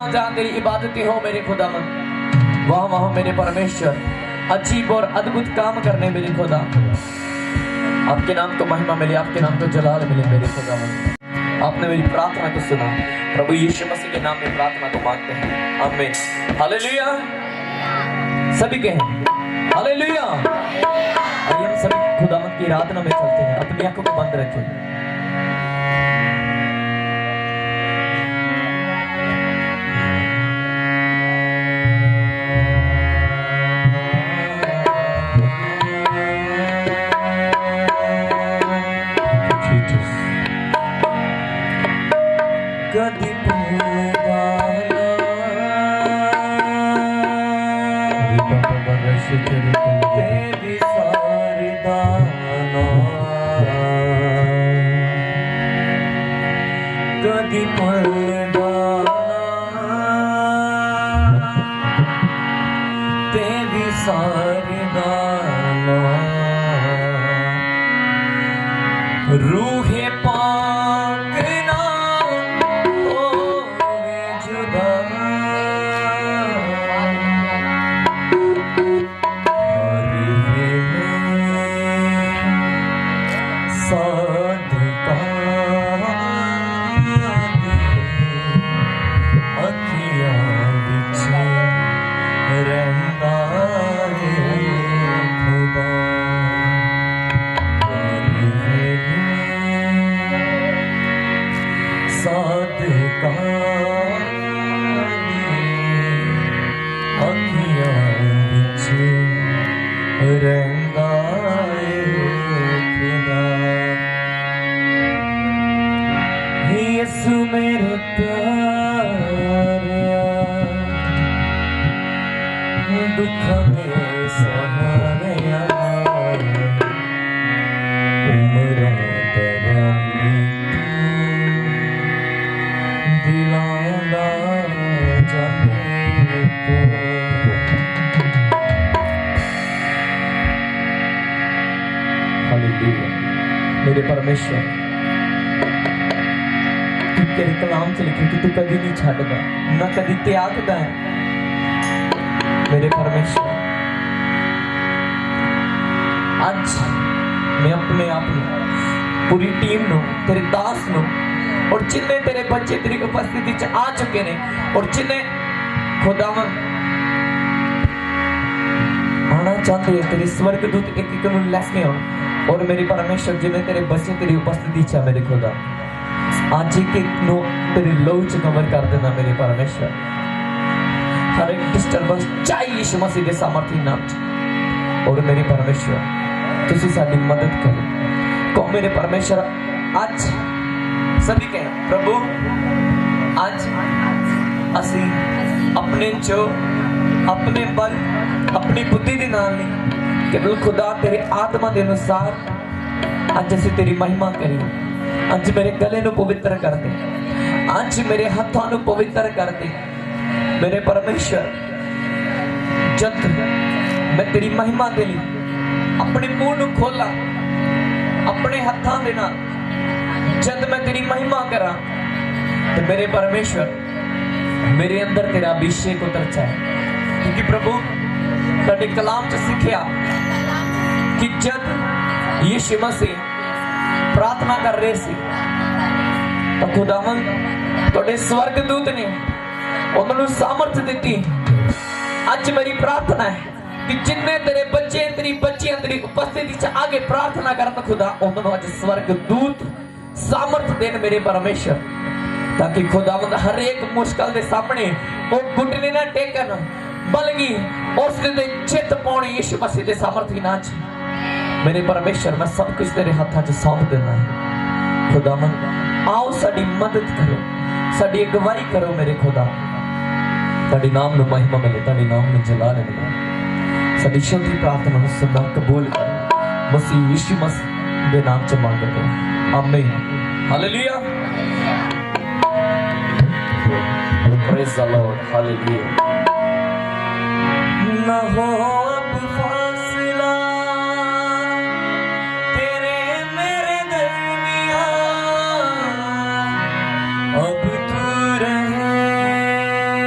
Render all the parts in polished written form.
जहाँ तेरी इबादतें हो मेरे खुदावन, वहाँ वहाँ मेरे परमेश्वर अजीब और अद्भुत काम करने मेरे खुदा। आपके नाम को महिमा मिले, आपके नाम को जलाल मिले मेरे खुदावन। आपने मेरी प्रार्थना को सुना, प्रभु यीशु मसीह के नाम में प्रार्थना को मांगते हैं, आमीन। हालेलुया। सभी कहें हालेलुया। आइए हम सभी खुदावन की आराधना में चलते हैं। अपनी आंखों को बंद रखें। रूहे पाक ना होवे जुदा, हर वेले सदका अखियां विच रहिंदा यीशु मेरे प्यारिया, दुख में सहारिया, उम्र दरानी दिलांदा जाने को। हालेलुया। मेरे परमेश्वर, तेरे कलाम च लिखे कि तू कभी नहीं छड्डदा ना कभी त्यागदा है। मेरे परमेश्वर, आज मैं अपने आप को, पूरी टीम नो, तेरे दास नो और जिन्ने तेरे बच्चे तेरी उपस्थिति च आ चुके ने और जिन्ने खुदावन आना चाहते हैं, तेरे स्वर्गदूत एक एक नूं लैके आउण। और मेरे परमेश्वर, जिन्ने तेरे बच्चे तेरी उपस्थिति च मेरे खुदा, आज एक नो तेरे लहू च कवर कर देना मेरे परमेश्वर। हर एक डिस्टर्बेंस चाहिए यीशु मसीह के सामर्थी नाम च। और मेरे परमेश्वर, तुसी साडी मदद करो। को मेरे परमेश्वर, आज सभी कहें प्रभु, आज असी अपने जो अपने बल अपनी बुद्धि के नाल नहीं, केवल खुदा तेरे आत्मा के अनुसार आज असी तेरी महिमा करिए। आज मेरे गले नू पवित्र कर दे, आज मेरे हाथों नू पवित्र कर दे मेरे परमेश्वर। जब मैं तेरी महिमा के लिए अपने मुंह नू खोला अपने हाथों दे नाल, जब मैं तेरी महिमा करा तो मेरे परमेश्वर मेरे अंदर तेरा अभिषेक उतर जाए। क्योंकि प्रभु तेरे कलाम च सिखिया कि जब यीशु मसीह प्रार्थना कर रहे सी तो खुदावन तोड़े स्वर्गदूत ने उन्होंने सामर्थ दी। आज मेरी प्रार्थना है कि जिन्ने तेरे बच्चे तेरी बच्चियां तेरी उपस्थिति च आगे प्रार्थना करन खुदा, उन्होंने आज स्वर्गदूत सामर्थ देन मेरे परमेश्वर, ताकि खुदावन हर एक मुश्किल के सामने वो घुटने ना टेकन, बल्कि उसके चित पाउण यीशु मसीह के सामर्थी नाम च। मेरे परमेश्वर, मैं सब कुछ तेरे हाथों च सौंप देना है। खुदावन आओ साडी मदद करो, साडी अगवाई करो मेरे खुदा। ताड़ी नाम नू महिमा मिले, ताड़ी नाम नू जलाल मिले। साडी शुद्ध प्रार्थना नू सुनना कबूल कर, मसीह यीशु मसीह दे नाम च मांगते हैं, आमीन। Hallelujah. Praise the Lord. Hallelujah. ना हो अब फासला तेरे मेरे दरमियां, अब तू रहे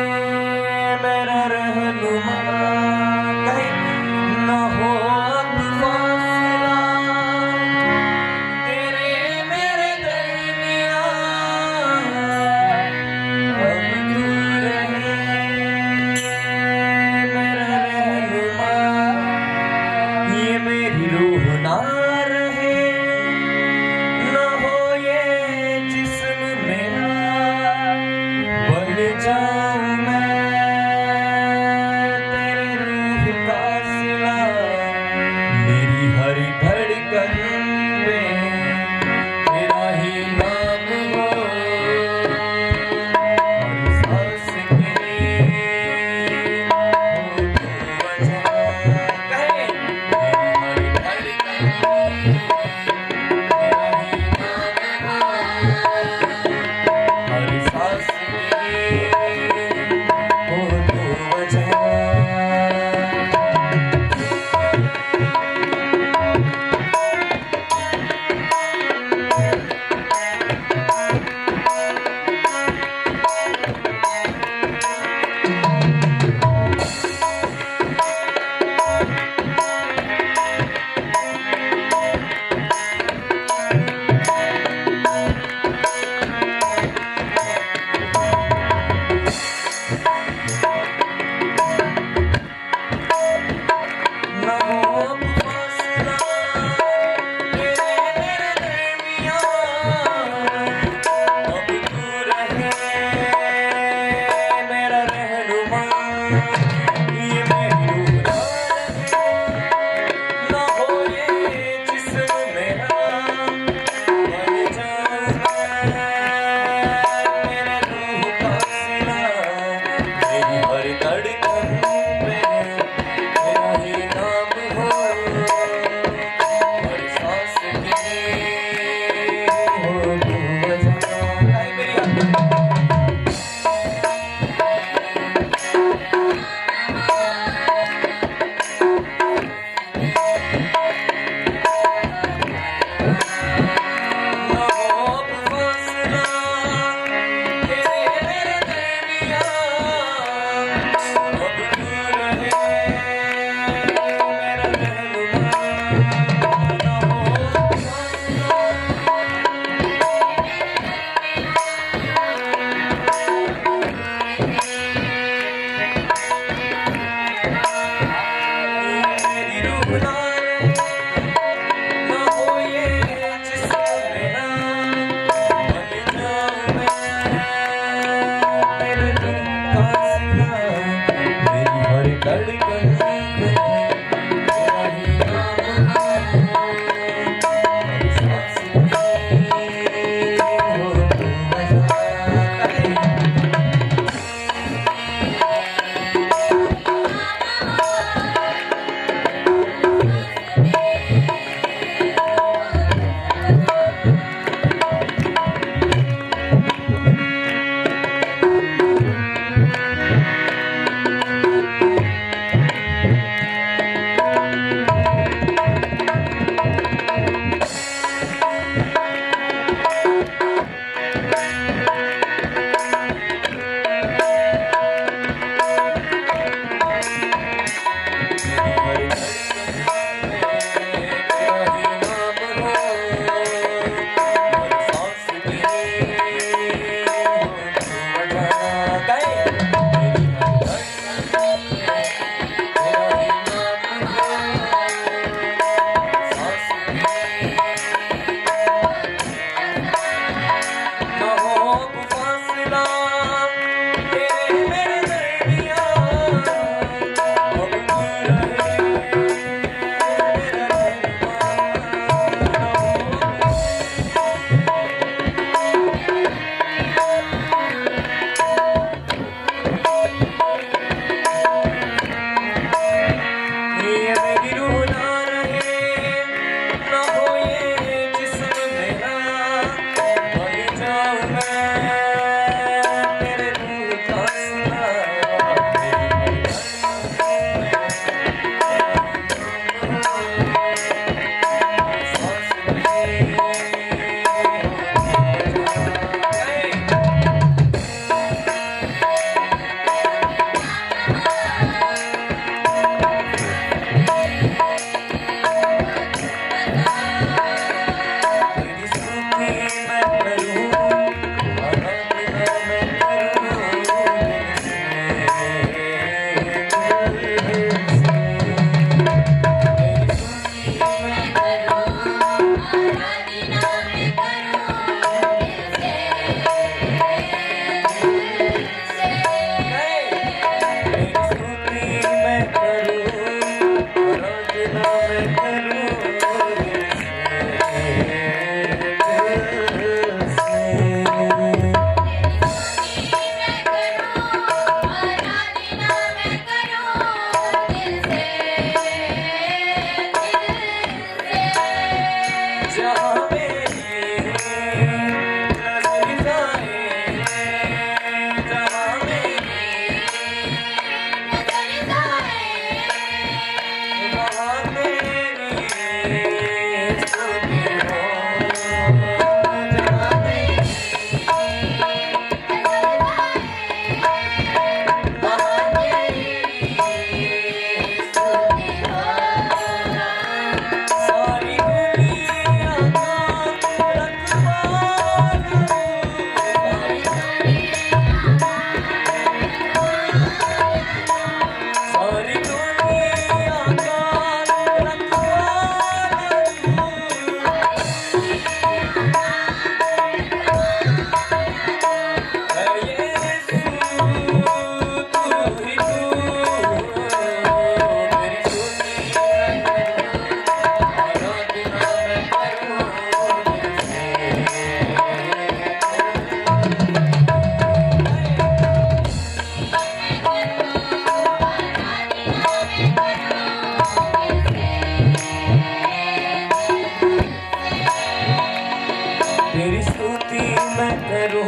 तेरी स्तुति मैं करूं,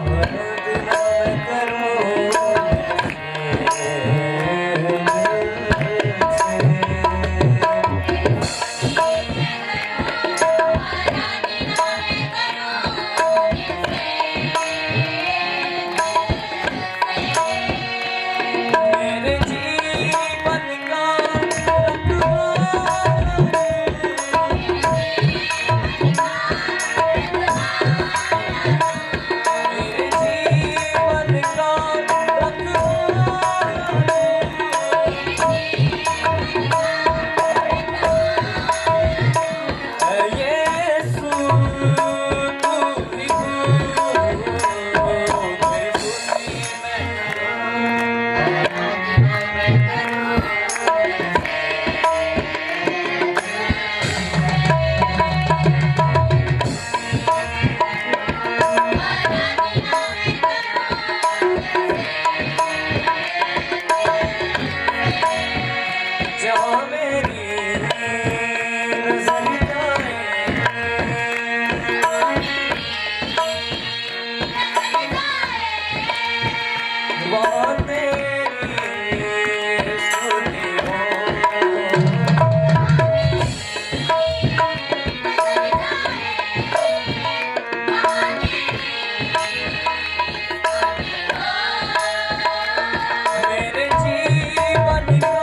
वंदना मैं करूं। मेरे जीवन का मेरे जीवन का यीशु तू ही तेरी स्तुति मैं जहाँ मेरी नजर जाए वहाँ तेरी स्तुति हो। मेरे जीवन का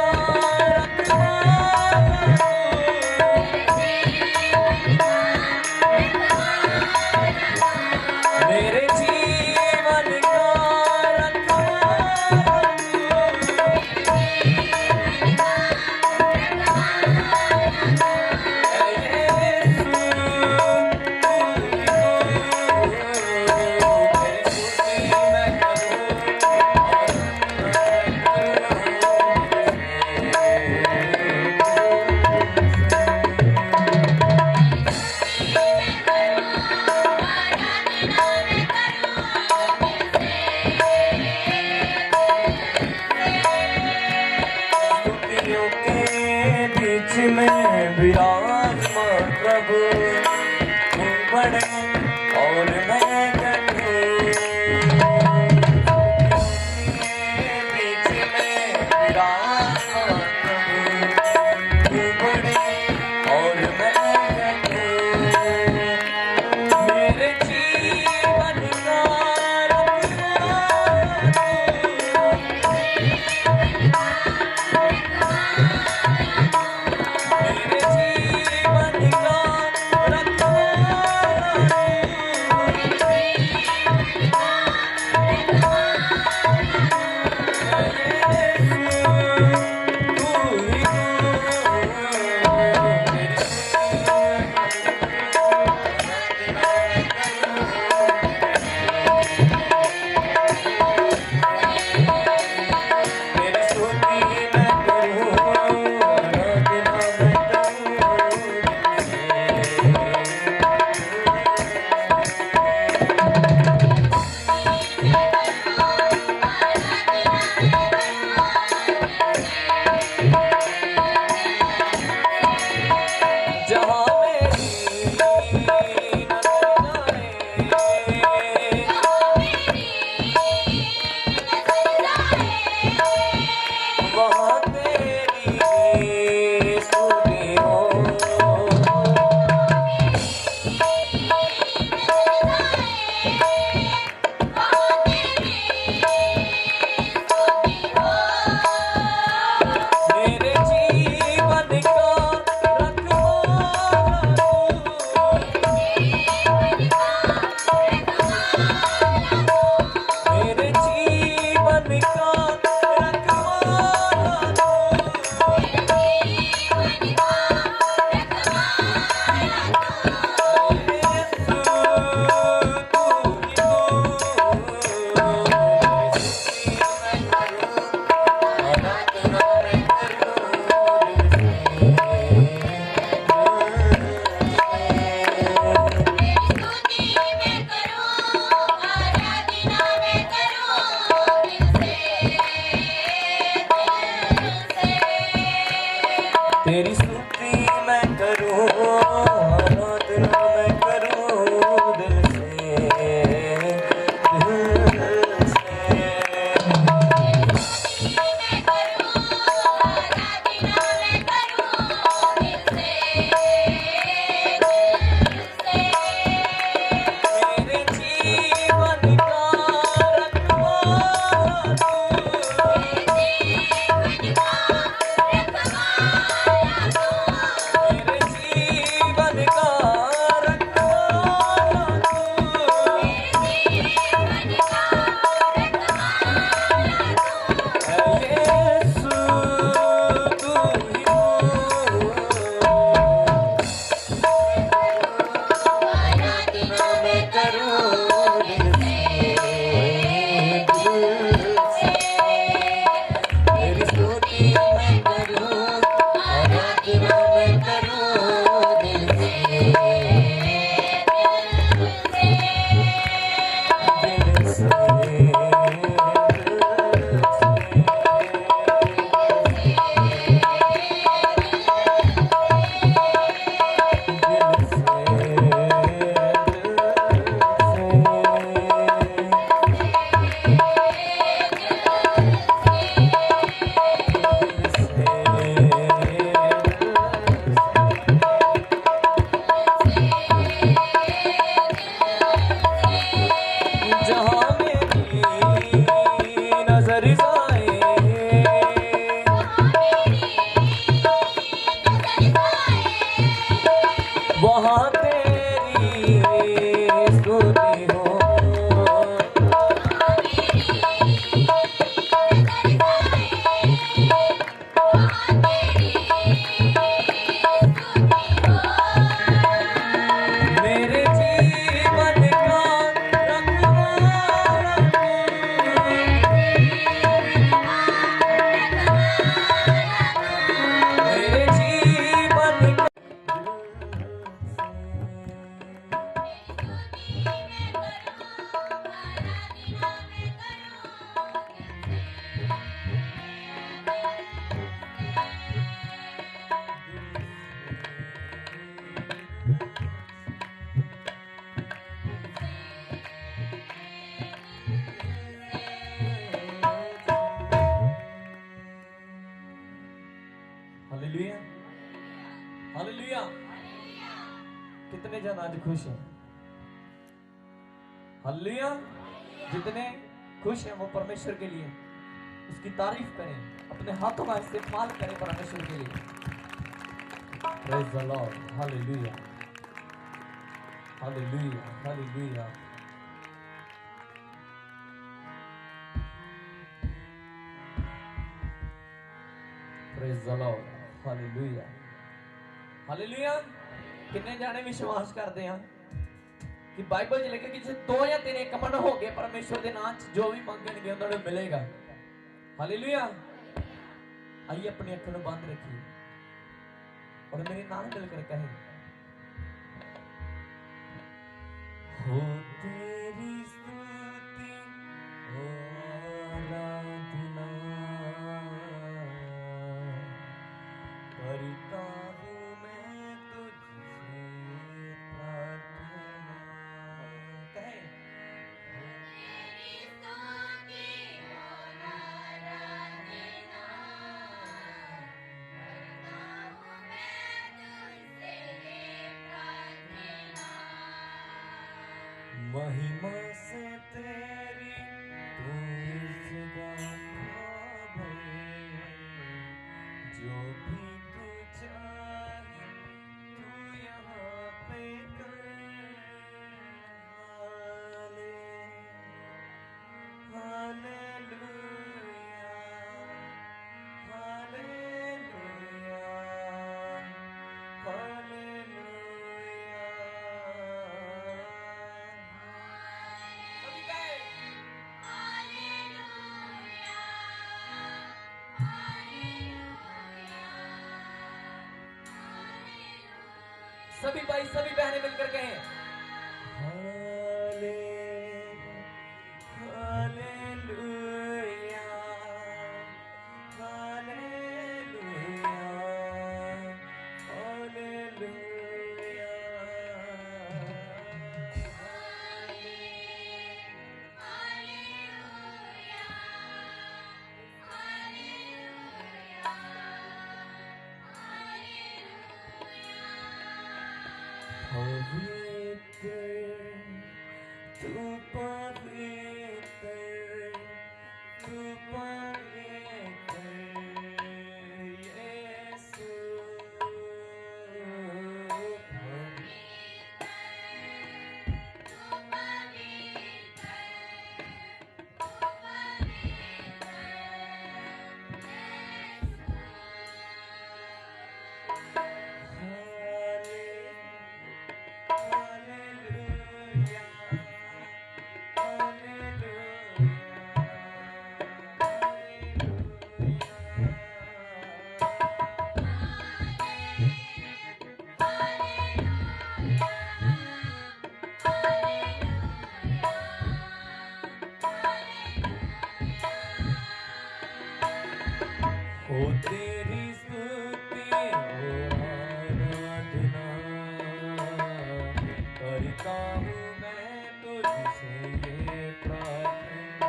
मेरे जीवन का रखवाला करूं दिल से, तेरी स्तुति मैं करूं, आराधना मैं करूं दिल से। वहाँ तेरी स्तुति हो, मेरे जीवन का रखवाला मेरे जीवन का। Hallelujah, hallelujah. कितने जन आज खुश हैं? हालेलुया। जितने खुश हैं वो परमेश्वर के लिए उसकी तारीफ करें, अपने हाथों का इस्तेमाल करें परमेश्वर के लिए। Praise the Lord, hallelujah, hallelujah, hallelujah. Praise the Lord, hallelujah, hallelujah. कितने जाने विश्वास करते हैं कि बाइबल च लिखा कि जे 2 या 3 इकट्ठे हो गए परमेश्वर के नाम च जो भी मंगणगे उन्हें मिलेगा। हालेलुया। आइए अपनी अखों को बंद रखिए और मेरे नाम मिलकर कहें, हो तेरी स्तुति हो आराधना करता हूँ मैं तुझसे प्रार्थना। कहें, महिमा से तेरी तू इस जगह भर, जो भी तू चाहे तू यहाँ पे कर। Hallelujah, hallelujah, hallelujah. सभी भाई सभी बहनें मिलकर कहें, हाले हालेलुया, हालेलुया, हालेलुया। पवित्र हो तेरी स्तुति हो आराधना करता हूँ मैं तुझसे ये प्रार्थना।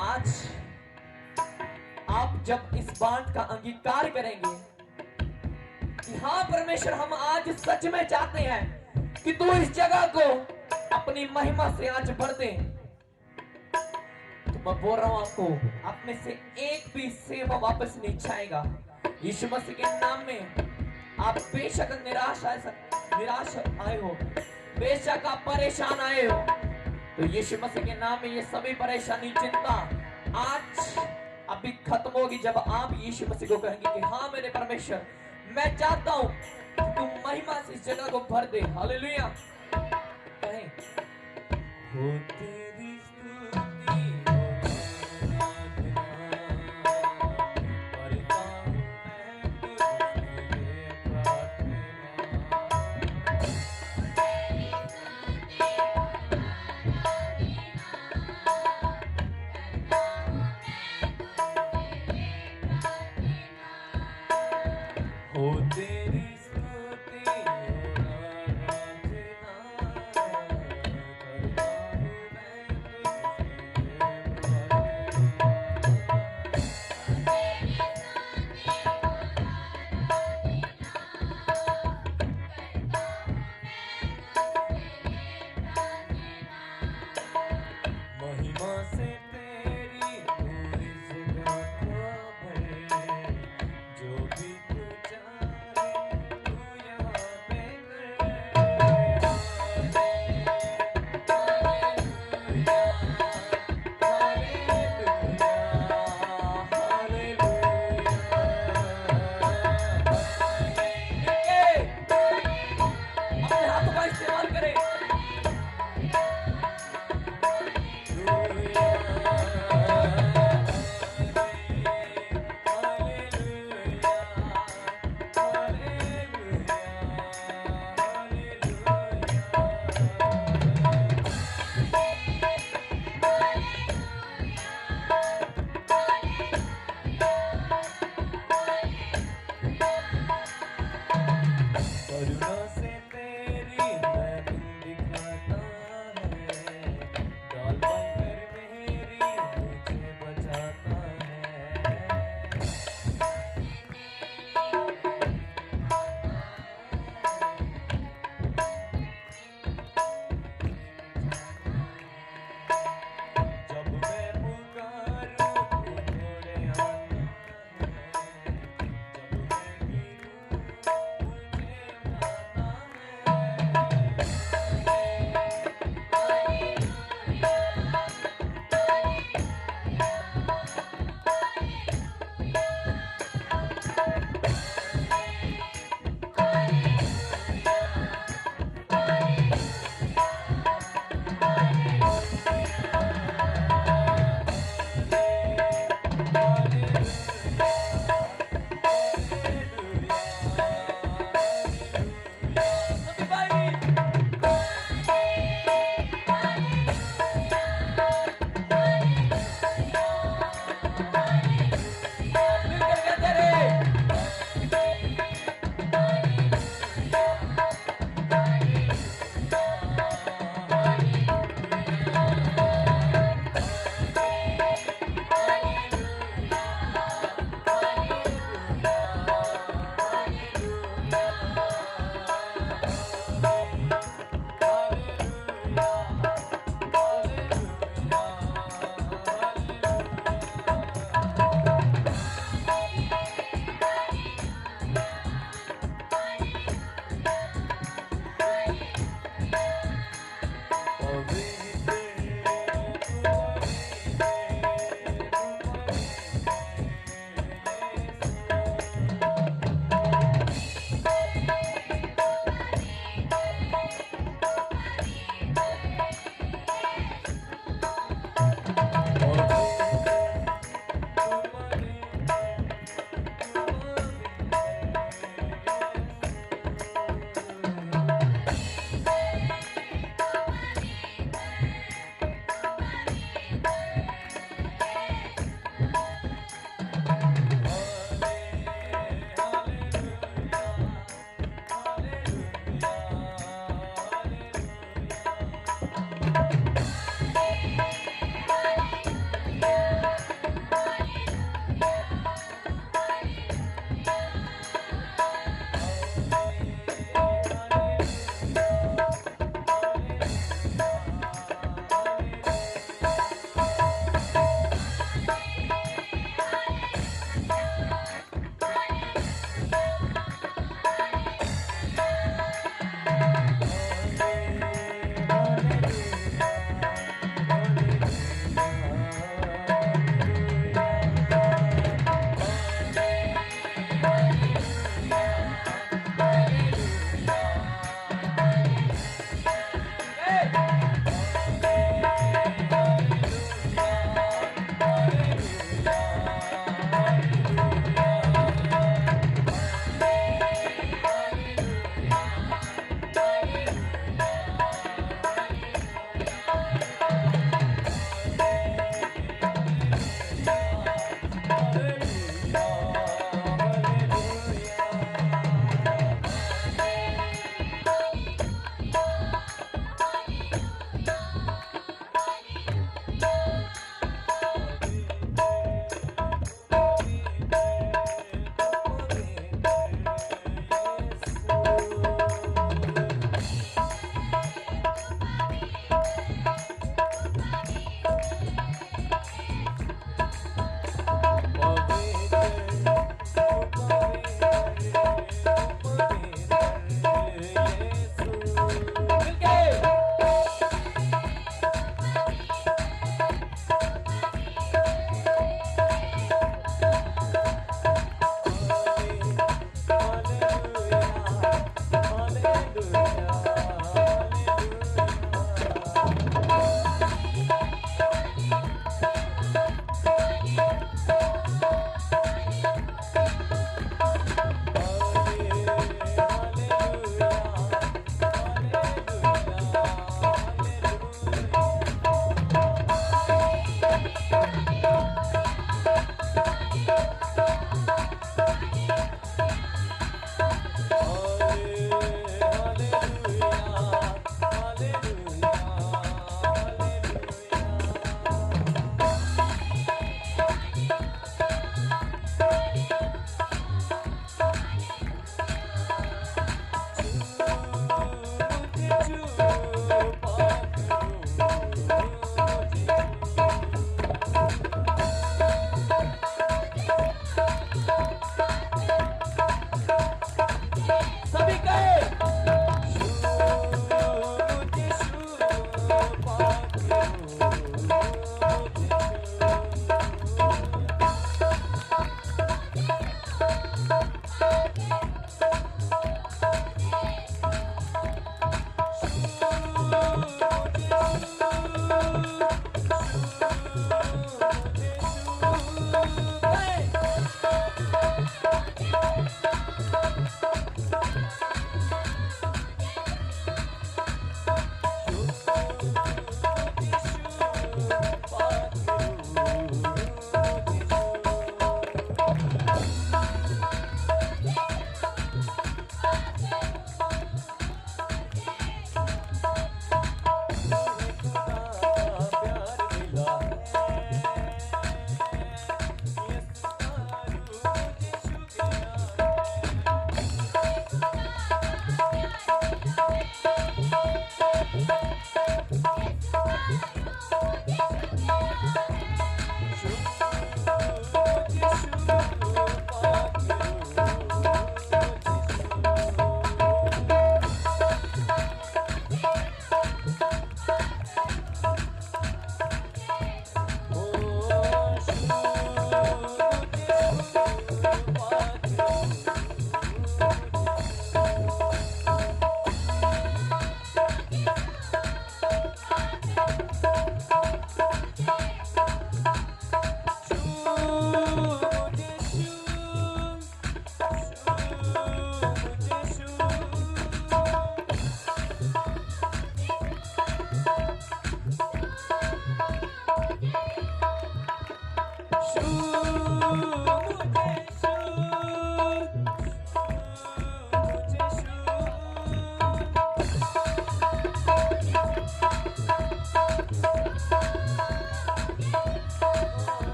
आज आप जब इस बात का अंगीकार करेंगे कि हाँ परमेश्वर, हम आज सच में चाहते हैं कि तू इस जगह को अपनी महिमा से आज भर दे, तो मैं बोल रहा हूं आपको, आप में से एक भी सेवा वापस नहीं जाएगा। यीशु मसीह के नाम में आप बेशक निराश आए हो, बेशक आप परेशान आए हो, तो यीशु मसीह के नाम में ये सभी परेशानी चिंता आज अभी खत्म होगी जब आप यीशु मसीह को कहेंगे कि हाँ मेरे परमेश्वर, मैं चाहता हूं कि तू महिमा से इस जगह को भर दे। हालेलुया। कहें, हो तेरी स्तुति हो आराधना, करता हूं मैं तुझसे ये प्रार्थना। हो तेरी स्तुति हो आराधना, करता हूँ मैं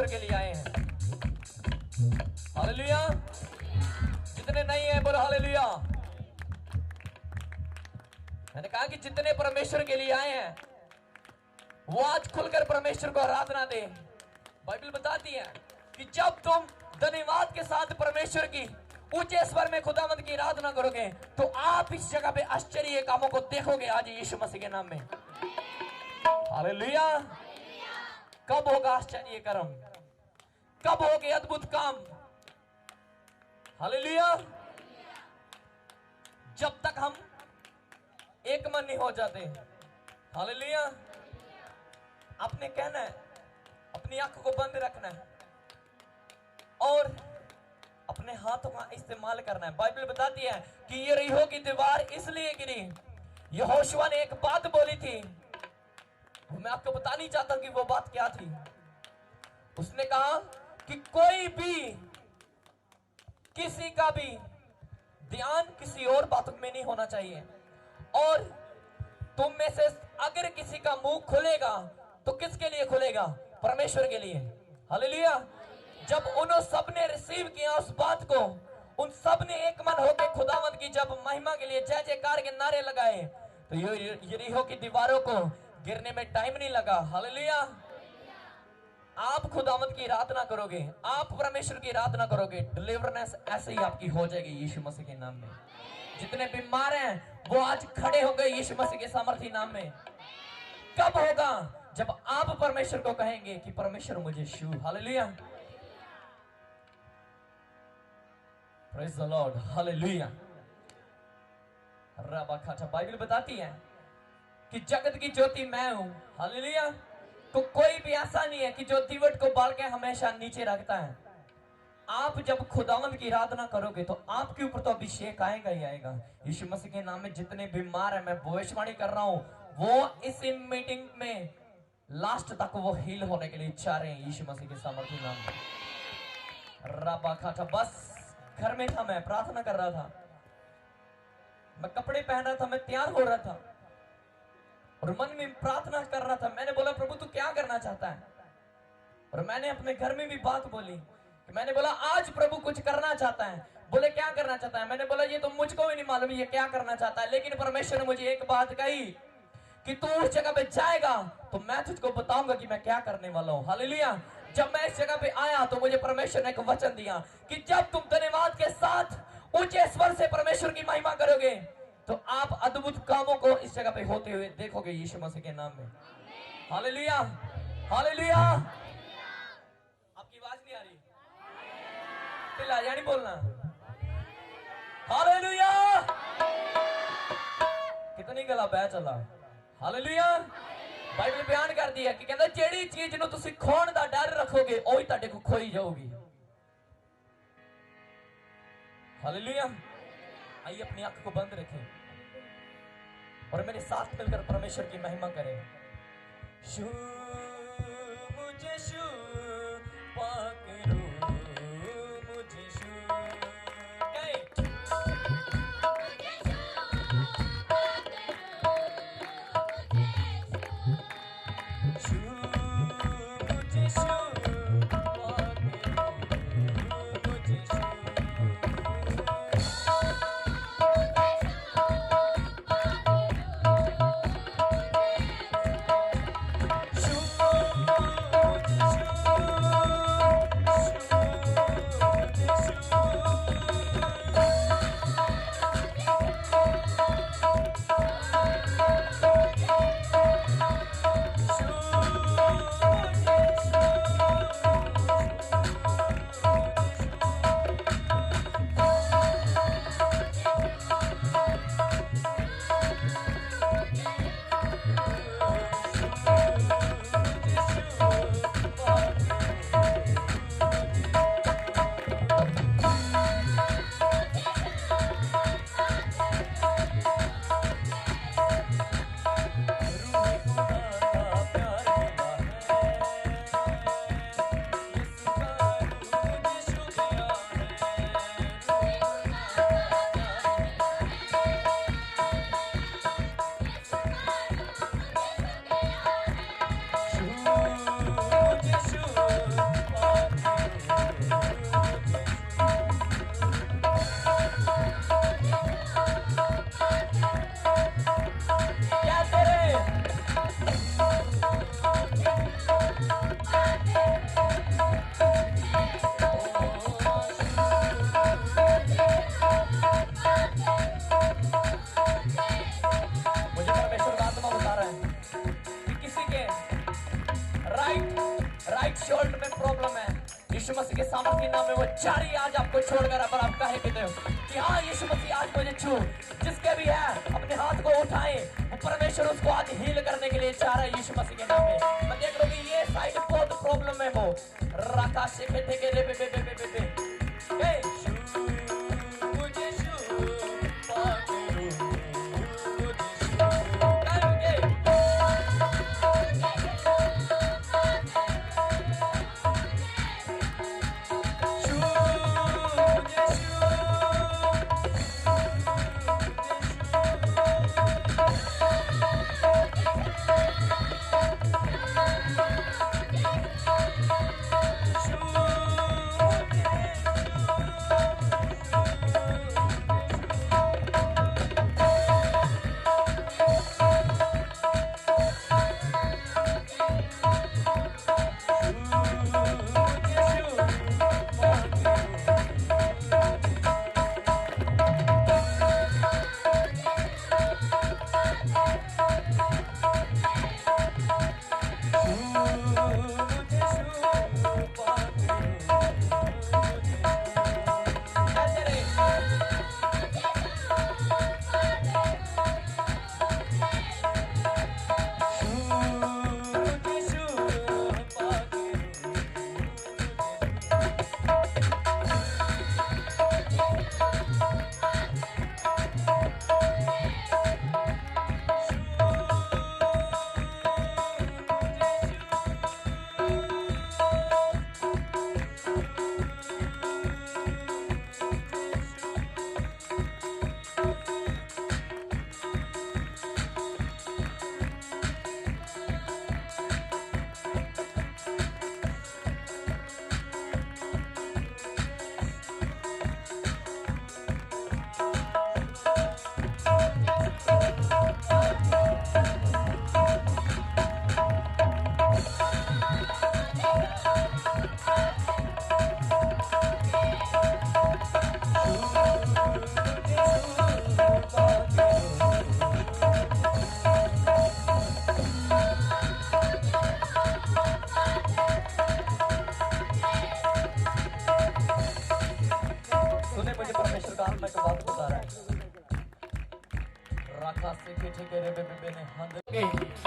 परमेश्वर के लिए आए हैं। हालेलुया। जितने नहीं है बोलो हालेलुया। मैंने कहा कि जितने परमेश्वर के लिए आए हैं वो आज खुलकर परमेश्वर को आराधना दे। बाइबल बताती है कि जब तुम धन्यवाद के साथ परमेश्वर की ऊंचे स्वर में खुदावंद की आराधना करोगे तो आप इस जगह पे आश्चर्य कामों को देखोगे आज यीशु मसीह के नाम में। हालेलुया। कब होगा आश्चर्य कर्म, कब होगे अद्भुत काम? हालेलुया। जब तक हम एक मन नहीं हो जाते। हालेलुया। आपने कहना है, अपनी आंख को बंद रखना है और अपने हाथों का इस्तेमाल करना है। बाइबल बताती है कि यरीहो की दीवार इसलिए गिरी, यहोशुआ ने एक बात बोली थी, मैं आपको बता नहीं चाहता कि वो बात क्या थी। उसने कहा कि कोई भी किसी का भी ध्यान किसी और बातों में नहीं होना चाहिए, और तुम में से अगर किसी का मुंह खुलेगा तो किसके लिए खुलेगा? परमेश्वर के लिए। हालेलुया। जब उन सब ने रिसीव किया उस बात को, उन सब ने एक मन होकर खुदावंद की जब महिमा के लिए जय जयकार के नारे लगाए तो यरीहो की दीवारों को गिरने में टाइम नहीं लगा। हालेलुया। आप खुदावंद की आराधना करोगे, आप परमेश्वर की आराधना करोगे, डिलीवरेंस ऐसे ही आपकी हो जाएगी यीशु मसीह के नाम में। जितने बीमार हैं वो आज खड़े हो गए यीशु मसीह के सामर्थी नाम में। कब होगा? जब आप परमेश्वर को कहेंगे कि परमेश्वर मुझे छू। Hallelujah. Praise the Lord. Hallelujah. रबा खाटा। बाइबल बताती है कि जगत की ज्योति मैं हूं। हालेलुया। तो कोई भी ऐसा नहीं है कि जो दीवट को बाल के हमेशा नीचे रखता है। आप जब खुदावंद की आराधना करोगे तो आपके ऊपर तो अभिषेक आएगा ही आएगा। यीशु मसीह के नाम में जितने बीमार हैं, मैं भविष्यवाणी कर रहा हूं, वो इस मीटिंग में लास्ट तक वो हील होने के लिए चाह रहे हैं यीशु मसीह के सामर्थ्य नाम में। रबा खाटा। बस घर में था, मैं प्रार्थना कर रहा था, मैं कपड़े पहन रहा था, मैं तैयार हो रहा था और मन में प्रार्थना कर रहा था। मैंने बोला प्रभु तू क्या करना चाहता है? और मैंने अपने घर में भी बात बोली कि मैंने बोला आज प्रभु कुछ करना चाहता है। बोले क्या करना चाहता है? मैंने बोला ये तो मुझको भी नहीं मालूम ये क्या करना चाहता है, लेकिन परमेश्वर ने मुझे एक बात कही कि तू उस जगह पे जाएगा तो मैं तुझको बताऊंगा कि मैं क्या करने वाला हूं। हालेलुया। जब मैं इस जगह पे आया तो मुझे परमेश्वर ने एक वचन दिया कि जब तुम धन्यवाद के साथ ऊंचे स्वर से परमेश्वर की महिमा करोगे तो आप अद्भुत कामों को इस जगह पे होते हुए देखोगे यीशु मसीह के नाम में। हालेलुया। हालेलुया। आपकी आवाज नहीं आ रही? पिला यानी बोलना हालेलुया। कितनी गला बह चला। हालेलुया। बाइबल बयान कर दिया कि कहता जेड़ी चीज नु तुसी खोण दा डर रखोगे ओही ਤੁਹਾਡੇ को खोई जाओगी। हालेलुया। आइए अपनी आंख को बंद रखें और मेरे साथ मिलकर परमेश्वर की महिमा करें। शू मुझे शू पकड़ो मुझे शू शू और आप कहे कहते हो कि हाँ यीशु मसीह आज मुझे छू, जिसके भी है अपने हाथ को उठाए, परमेश्वर उसको आज हील करने के लिए चाह रहा है यीशु मसीह के नाम में। मैं देख रहा हूँ कि ये साइड बहुत प्रॉब्लम है वो राका से खेते के रे बे बे बे बे बे ए छू मुझे छू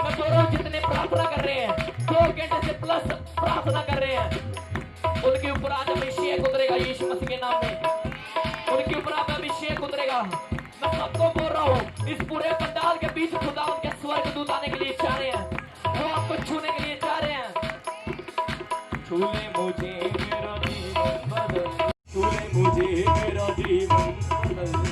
पागल करके जितने प्रार्थना कर रहे हैं 2 घंटे से प्लस प्रार्थना कर रहे हैं, उनके ऊपर आज अभिषेक उतरेगा यीशु मसीह के नाम में। उनके ऊपर आज अभिषेक उतरेगा। मैं सबको बोल रहा हूँ, इस पूरे पंडाल के बीच खुदा उनके स्वर्गदूत आने के लिए चाह रहे हैं, वो आपको छूने के लिए चाह रहे हैं। छूले मुझे मेरा जीवन बदल, छूले मुझे मेरा जीवन बदल,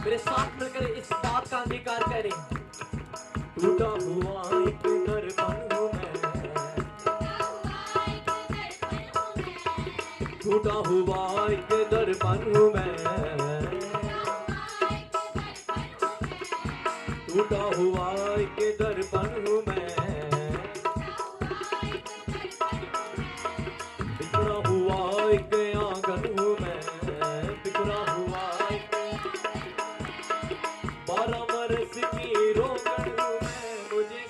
मेरे साथ मिलकर इस बात का अंगीकार करें। टूटा हुआ एक दर्पण हूँ मैं, टूटा हुआ एक दर्पण हूँ मैं, टूटा हुआ एक दर्पण हूँ मैं, बिखरा हुआ एक आंगन हूँ मैं, बिखरा हुआ एक 12 बरस की रोकन हूँ मैं, मुझे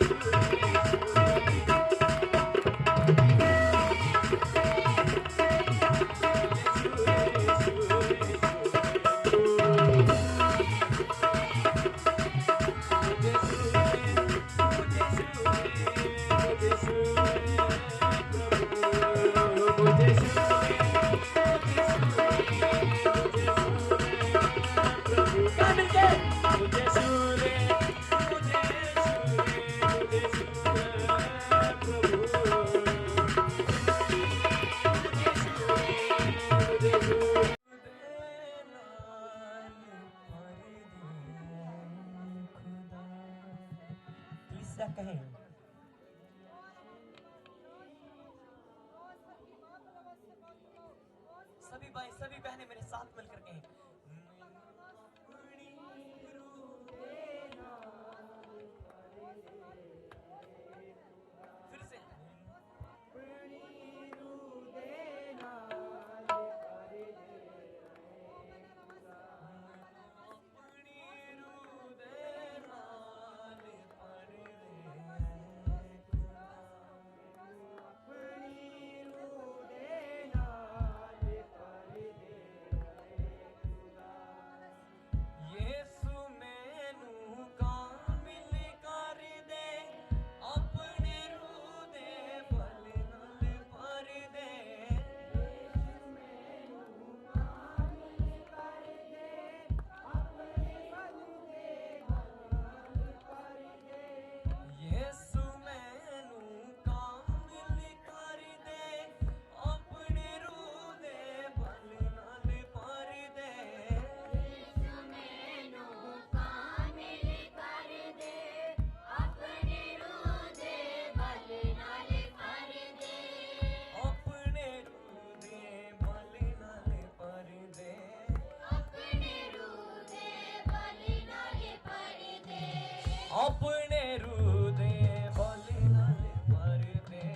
अपने रूह दे बलि नाल भर दे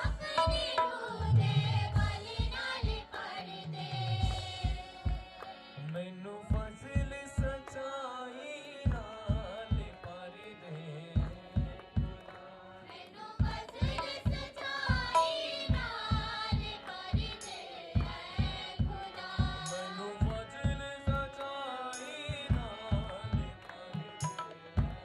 अपने रूह दे बलि नाल भर दे मैनू फजल सचाई नाल भर दे मैनू फजल सचाई नाल भर दे ऐ खुदा मैनू फजल सचाई नाल भर दे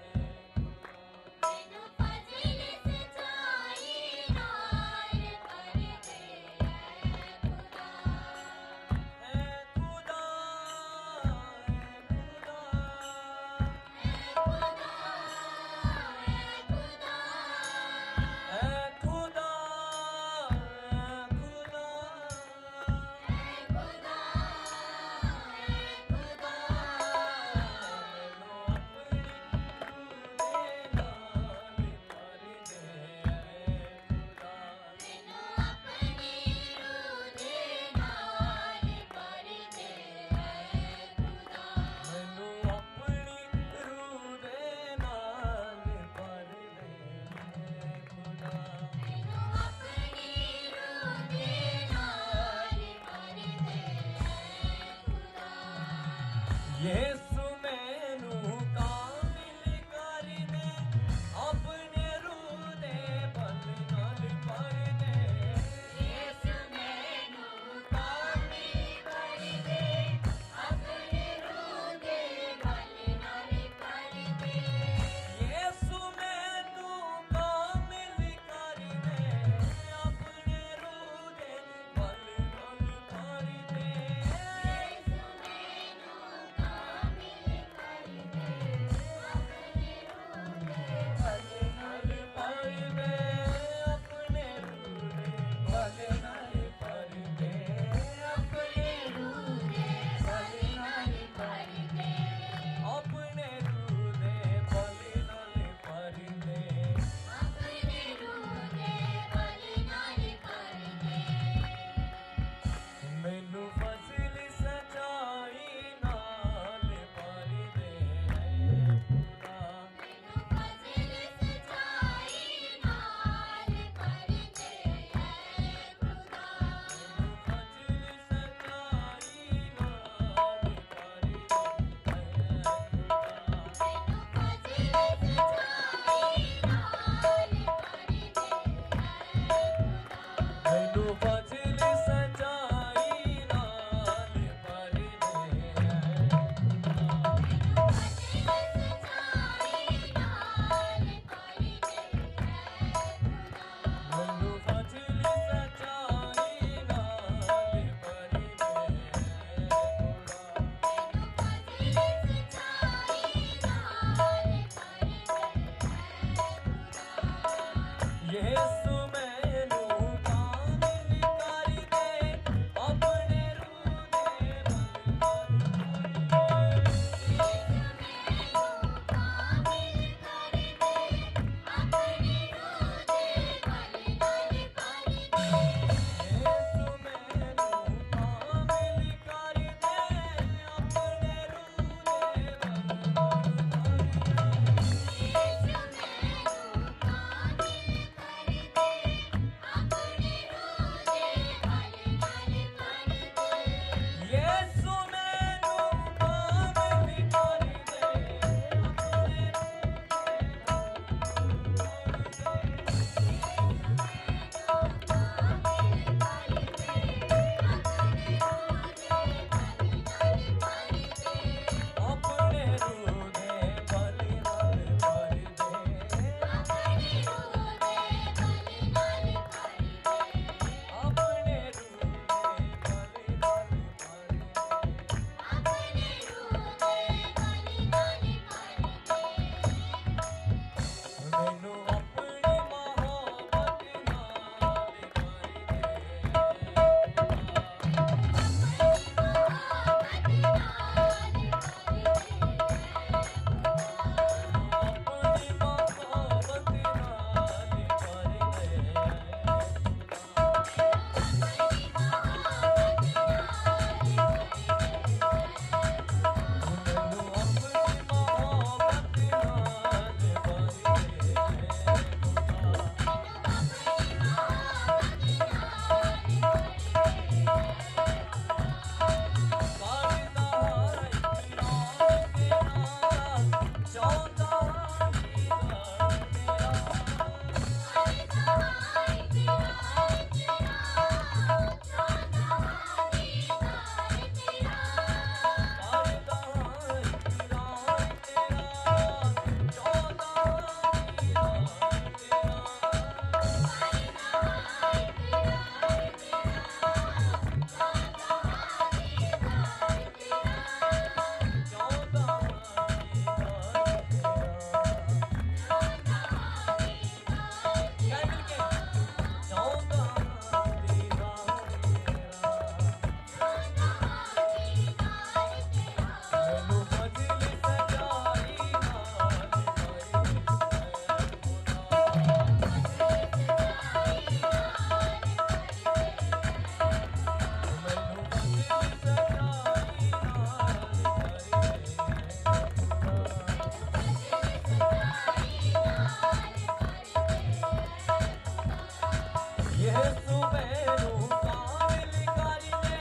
यीशु मैनू काबिल कर दे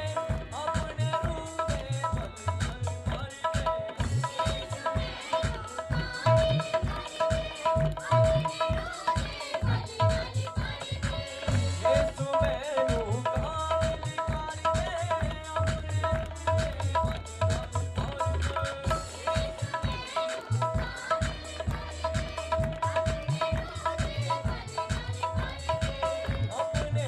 अपने रूह दे बल यीशु मैनू काबिल कर दे अपने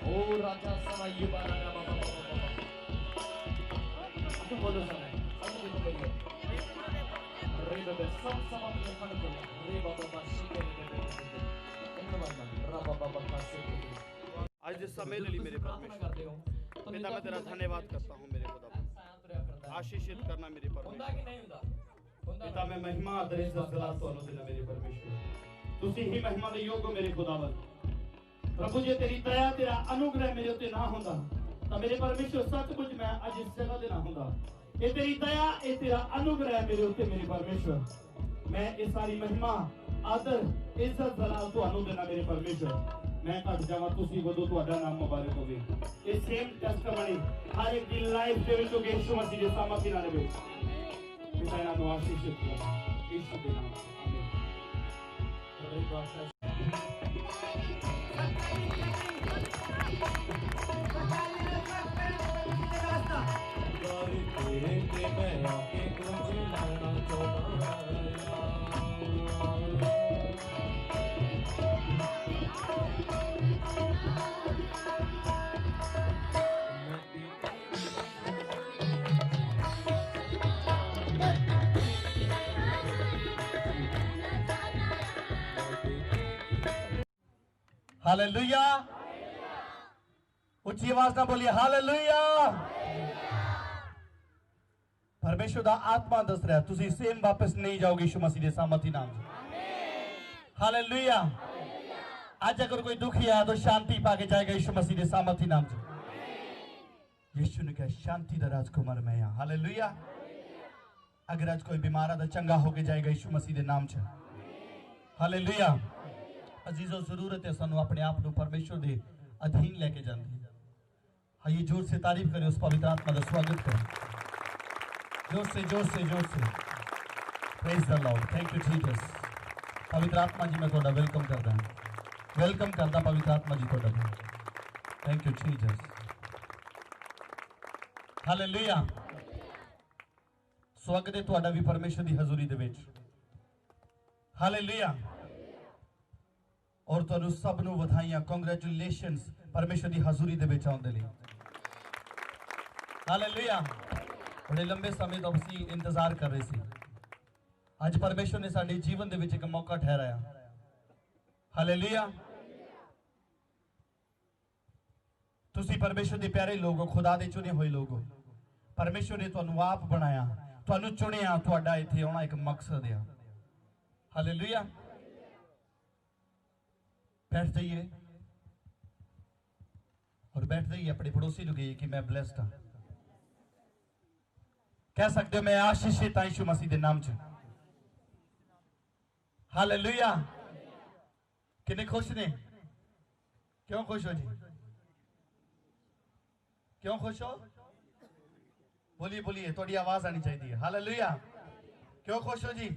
Oh Raja Sama Yubarara Itu bodoh sana. Aku itu bagi. Riba bersama-sama dengan kamu. Riba berbahasa आज जिस समय ले ली मेरे परमेश्वर पिता मैं तेरा धन्यवाद करता हूँ मेरे खुदा आशीषित करना मेरे परमेश्वर पिता मैं महिमा आदर इज्जत जलाल ਤੁਹਾਨੂੰ ਦੇਣਾ ਮੇਰੇ ਪਰਮੇਸ਼ਵਰ ਤੁਸੀਂ ਹੀ ਮਹਿਮਾ ਦੇ ਯੋਗ ਹੋ ਮੇਰੇ ਖੁਦਾਵੰਦ ਪ੍ਰਭੂ ਜੇ ਤੇਰੀ ਦਇਆ ਤੇਰਾ ਅਨੁਗ੍ਰਹਿ ਮੇਰੇ ਉੱਤੇ ਨਾ ਹੁੰਦਾ ਤਾਂ ਮੇਰੇ ਪਰਮੇਸ਼ਵਰ ਸੱਚਮੁੱਚ ਮੈਂ ਅੱਜ ਇਸ ਜਗ੍ਹਾ ਤੇ ਨਾ ਹੁੰਦਾ ਇਹ ਤੇਰੀ ਦਇਆ ਇਹ ਤੇਰਾ ਅਨੁਗ੍ਰਹਿ ਮੇਰੇ ਉੱਤੇ ਮੇਰੇ ਪਰਮੇਸ਼ਵਰ ਮੈਂ ਇਹ ਸਾਰੀ ਮਹਿਮਾ ਆਦਰ ਇੱਜ਼ਤ ਜਲਾਲ ਤੁਹਾਨੂੰ ਦੇਣਾ ਮੇਰੇ ਪਰਮੇਸ਼ਵਰ मैं घट जावा तुसी वदो तुहाडा नाम मुबारक होवे ये सेम टेस्टमनी हर एक दी लाइफ दे विच होगे यीशु मसीह दे सामर्थ्य नाल विच पिता इन्हां नूं आशीषित करो यीशु दे नाम हालेलुया उच्ची आवाज ना बोलिए हालेलुया परमेश्वर दा आत्मा दस रहा तुसी सेम वापस नहीं जाओगे यीशु मसीह दे सामर्थी नाम से हालेलुया आज अगर कोई दुखी है तो शांति पाके जाएगा यीशु मसीह दे सामर्थी नाम से यीशु ने कहा शांति दा राजकुमार मैं हां हालेलुया अगर आज कोई बीमार है तो चंगा होके जाएगा यीशु मसीह दे नाम से हालेलुया अजीजों जरूरत है सानू अपने आप को परमेश्वर दे अधीन लेके जाने आइए जोर से तारीफ करें उस पवित्र आत्मा का स्वागत करें जोर से praise the Lord thank you Jesus पवित्र आत्मा जी मैं थोड़ा वेलकम करता हूं वेलकम करता पवित्र आत्मा जी थोड़ा थैंक यू जीसस हालेलुया स्वागत है थोड़ा भी परमेश्वर की हजूरी दे विच हालेलुया और तुहानू सब नू वधाइयां कांग्रेचुलेशनस परमेश्वर की हजूरी दे विच आउण दे लई हालेलुया बड़े लंबे समय तो असीं इंतजार कर रहे सी अज परमेश्वर ने साडे जीवन दे विच एक मौका ठहराया हालेलुया तुसीं परमेश्वर दे प्यारे लोग हो खुदा दे चुने हुए लोग हो परमेश्वर ने तुहानू आप बनाया तुहानू चुनिया तुहाडा इत्थे आउणा एक मकसद है हालेलुया बैठ जाइए और बैठ जाइए अपने पड़ोसी को कहिए कि मैं ब्लेस्ड हाँ कह सकते हो मैं आशीषित हाँ यीशु मसीह के नाम च हालेलुया कितने खुश ने क्यों खुश हो जी क्यों खुश हो बोलिए बोलिए थोड़ी आवाज आनी चाहिए हालेलुया क्यों खुश हो जी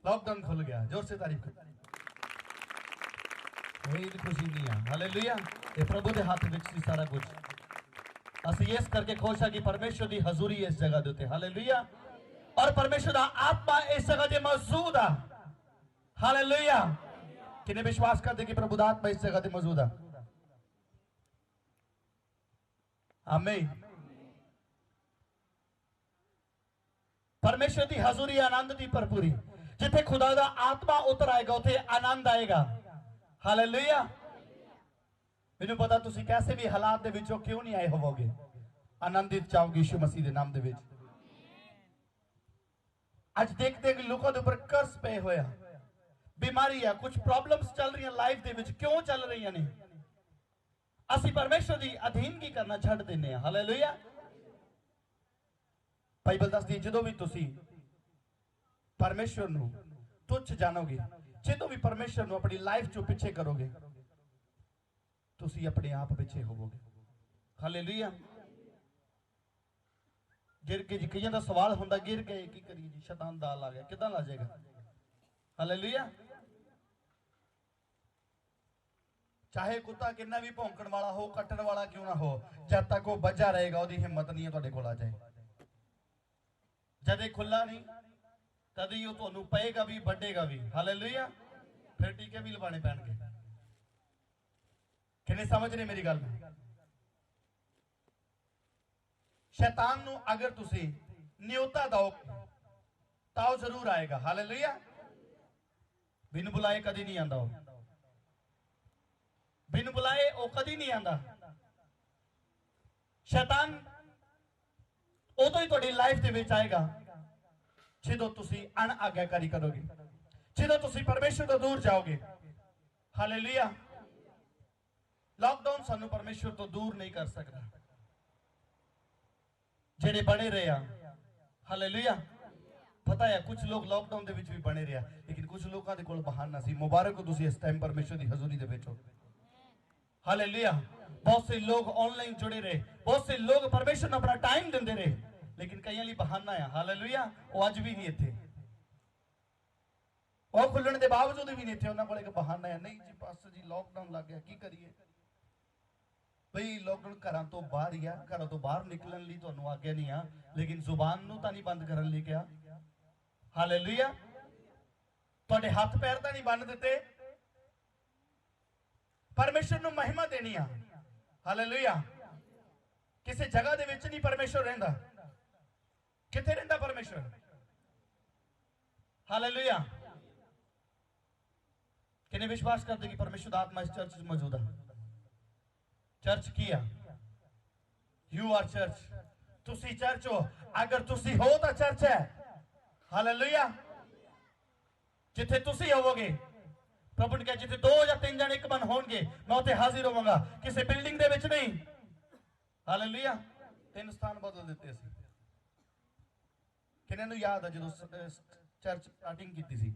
लॉकडाउन खुल गया जोर से तारीफ कर खुशी नहीं है हालेलुया ये प्रभु के हाथ में सारा कुछ असं इस करके खुश है कि परमेश्वर की हजूरी इस जगह देते हालेलुया और परमेश्वर का आत्मा इस जगह पे मौजूद है हालेलुया किने विश्वास करते कि प्रभु का आत्मा इस जगह पे मौजूद है आमीन परमेश्वर की हजूरी आनंद की भरपूरी जिथे खुदा का आत्मा उतर आएगा उथे आनंद आएगा हालेलुया मैनू पता तुसी कैसे भी हालात दे विचों क्यों नहीं आए होवोगे आनंदित चाहोगे यीशु मसीह दे नाम दे विच आज देखते कि लोगों के ऊपर कर्ज पे होया बीमारी है कुछ प्रॉब्लम्स चल रही हैं लाइफ दे विच क्यों चल रही ने असी परमेश्वर की अधीनगी करना छड़ देने हालेलुया बाइबल दसदी जदों भी तुसी परमेश्वर नू तुच्छ जानोगे जो भी परमेश्वर नू अपनी लाइफ चो पिछे करोगे तुसी अपने आप पिछे होवोगे हालेलुया गिर के जी कईयां दा सवाल हुंदा गिर गए की करिए जी शैतान दाल आ गया किदां ला जाएगा हालेलुया चाहे कुत्ता कितना भी भौंकण वाला हो कट्टण वाला क्यों ना हो जब तक वो बजा रहेगा ओदी हिम्मत नहीं है तुहाडे कोल आ जाए जदे खुला नहीं तभी वो तुहानू पएगा भी बढ़ेगा भी हालेलुया फिर टीके भी लवाने पैणगे किन्ने समझ रहे मेरी गल शैतान नू अगर तुसी न्योता दो तो वो जरूर आएगा। हालेलुया। बिन बुलाए कदी नहीं आंदा, बिन बुलाए वो कदी नहीं आंदा। शैतान उदों ही तुहाडी लाइफ दे विच आएगा जदों तुसी अनआज्ञाकारी करोगे, जदों तुसी परमेश्वर तो दूर जाओगे। हालेलुया। लॉकडाउन सानू परमेश्वर तो दूर नहीं कर सकता, जेड़े बने रहे आ। हालेलुया। पता है कुछ लोग लॉकडाउन दे विच भी बने रहे, लेकिन कुछ लोगों के कोल बहाना सी। मुबारक हो तुसी इस टाइम परमेश्वर की हजूरी दे विच हो। हालेलुया। बहुत से लोग ऑनलाइन जुड़े रहे, बहुत से लोग परमेश्वर ने अपना टाइम देंदे रहे, लेकिन कईयां लई बहाना है। हालेलुया। वो अज भी नहीं इत्थे, वो खुलण दे बावजूद भी नहीं इत्थे, उन्हां कोल एक बहाना है। नहीं जी पास्टर जी लॉकडाउन लग गया, की करिए भाई। लॉकडाउन घरां तो बाहर ही आ, घरों तो बाहर निकलण लई तुहानूं आग्या नहीं आ, लेकिन जुबान नूं तां नहीं बंद करन लई क्या। हालेलुया। तुहाडे हाथ पैर तां नहीं बंद दिते, परमेश्वर नूं महिमा देनी आ। हालेलुया। किसी जगह दे विच नहीं परमेश्वर रहिंदा, किथे रहिंदा परमेश्वर। हालेलुया। किने विश्वास करते कि परमेश्वर आत्मा इस चर्च में मौजूद है। चर्च किया, यू आर चर्च। तुसी चर्च हो, अगर तुसी हो तो चर्च है। हालेलुया। जिथे तुसी होवोगे, प्रभु ने कहा जिथे 2 या 3 जन एक मन होंगे मैं उथे हाजिर होवांगा, किसी बिल्डिंग दे विच नहीं। हालेलुया। 3 स्थान बदल दिते असीं। किन्हां नूं याद है जदों चर्च स्टार्टिंग कीती सी,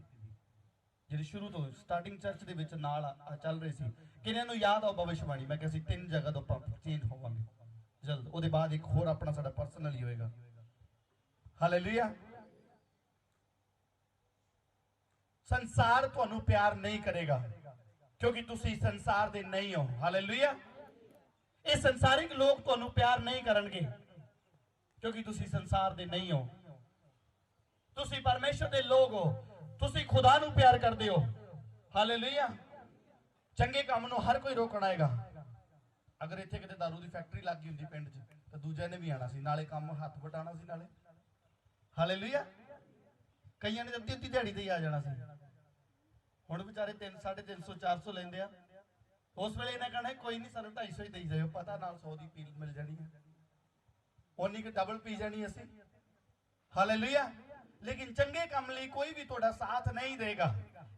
ਜਿਹੜੀ शुरू तो स्टार्टिंग चर्च ਦੇ ਵਿੱਚ ਨਾਲ ਚੱਲ ਰਹੀ ਸੀ, ਕਿਹਨਾਂ ਨੂੰ ਯਾਦ ਆ ਭਵਿਸ਼ਵਾਣੀ ਮੈਂ ਕਿਹਾ ਸੀ 3 ਜਗ੍ਹਾ ਤੋਂ ਆਪਾਂ ਚੇਂਜ ਹੋਵਾਂਗੇ ਜਲਦ, ਉਹਦੇ ਬਾਅਦ ਇੱਕ ਹੋਰ ਆਪਣਾ ਸਾਡਾ ਪਰਸਨਲ ਹੀ ਹੋਏਗਾ। ਹਾਲੇਲੂਇਆ। ਸੰਸਾਰ ਤੁਹਾਨੂੰ ਪਿਆਰ ਨਹੀਂ ਕਰੇਗਾ ਕਿਉਂਕਿ ਤੁਸੀਂ ਸੰਸਾਰ ਦੇ ਨਹੀਂ ਹੋ। ਹਾਲੇਲੂਇਆ। ਇਹ ਸੰਸਾਰਿਕ ਲੋਕ ਤੁਹਾਨੂੰ ਪਿਆਰ ਨਹੀਂ ਕਰਨਗੇ ਕਿਉਂਕਿ ਤੁਸੀਂ ਸੰਸਾਰ ਦੇ ਨਹੀਂ ਹੋ। ਤੁਸੀਂ ਪਰਮੇਸ਼ਰ ਦੇ ਲੋਕ ਹੋ, ਤੁਸੀਂ ਖੁਦਾ ਨੂੰ ਪਿਆਰ ਕਰਦੇ ਹੋ। ਹਾਲੇਲੂਇਆ। ਚੰਗੇ ਕੰਮ ਨੂੰ ਹਰ ਕੋਈ ਰੋਕਣ ਆਏਗਾ। ਅਗਰ ਇੱਥੇ ਕਿਤੇ ਦਾਰੂ ਦੀ ਫੈਕਟਰੀ ਲੱਗ ਗਈ ਹੁੰਦੀ ਪਿੰਡ 'ਚ ਤਾਂ ਦੂਜਿਆਂ ਨੇ ਵੀ ਆਣਾ ਸੀ, ਨਾਲੇ ਕੰਮ ਹੱਥ ਵਟਾਣਾ ਸੀ ਨਾਲੇ। ਹਾਲੇਲੂਇਆ। ਕਈਆਂ ਨੇ ਅੱਧੀ ਅੱਧੀ ਦਿਹਾੜੀ ਤੇ ਹੀ ਆ ਜਾਣਾ ਸੀ। ਹੁਣ ਵਿਚਾਰੇ 350 400 ਲੈਂਦੇ ਆ। ਉਸ ਵੇਲੇ ਇਹਨਾਂ ਕਹਿਣਾ ਕੋਈ ਨਹੀਂ ਸਾਨੂੰ 250 ਹੀ ਦੇਈ ਜਾਇਓ, ਪਤਾ ਨਾਲ 100 ਦੀ ਪੀਲ ਮਿਲ ਜਾਣੀ ਹੈ, ਉਨੀ ਕਿ ਡਬਲ ਪੀ ਜਾਣੀ ਅਸੀਂ। ਹਾਲੇਲੂਇਆ। लेकिन चंगे काम लिए कोई भी थोड़ा साथ नहीं देगा।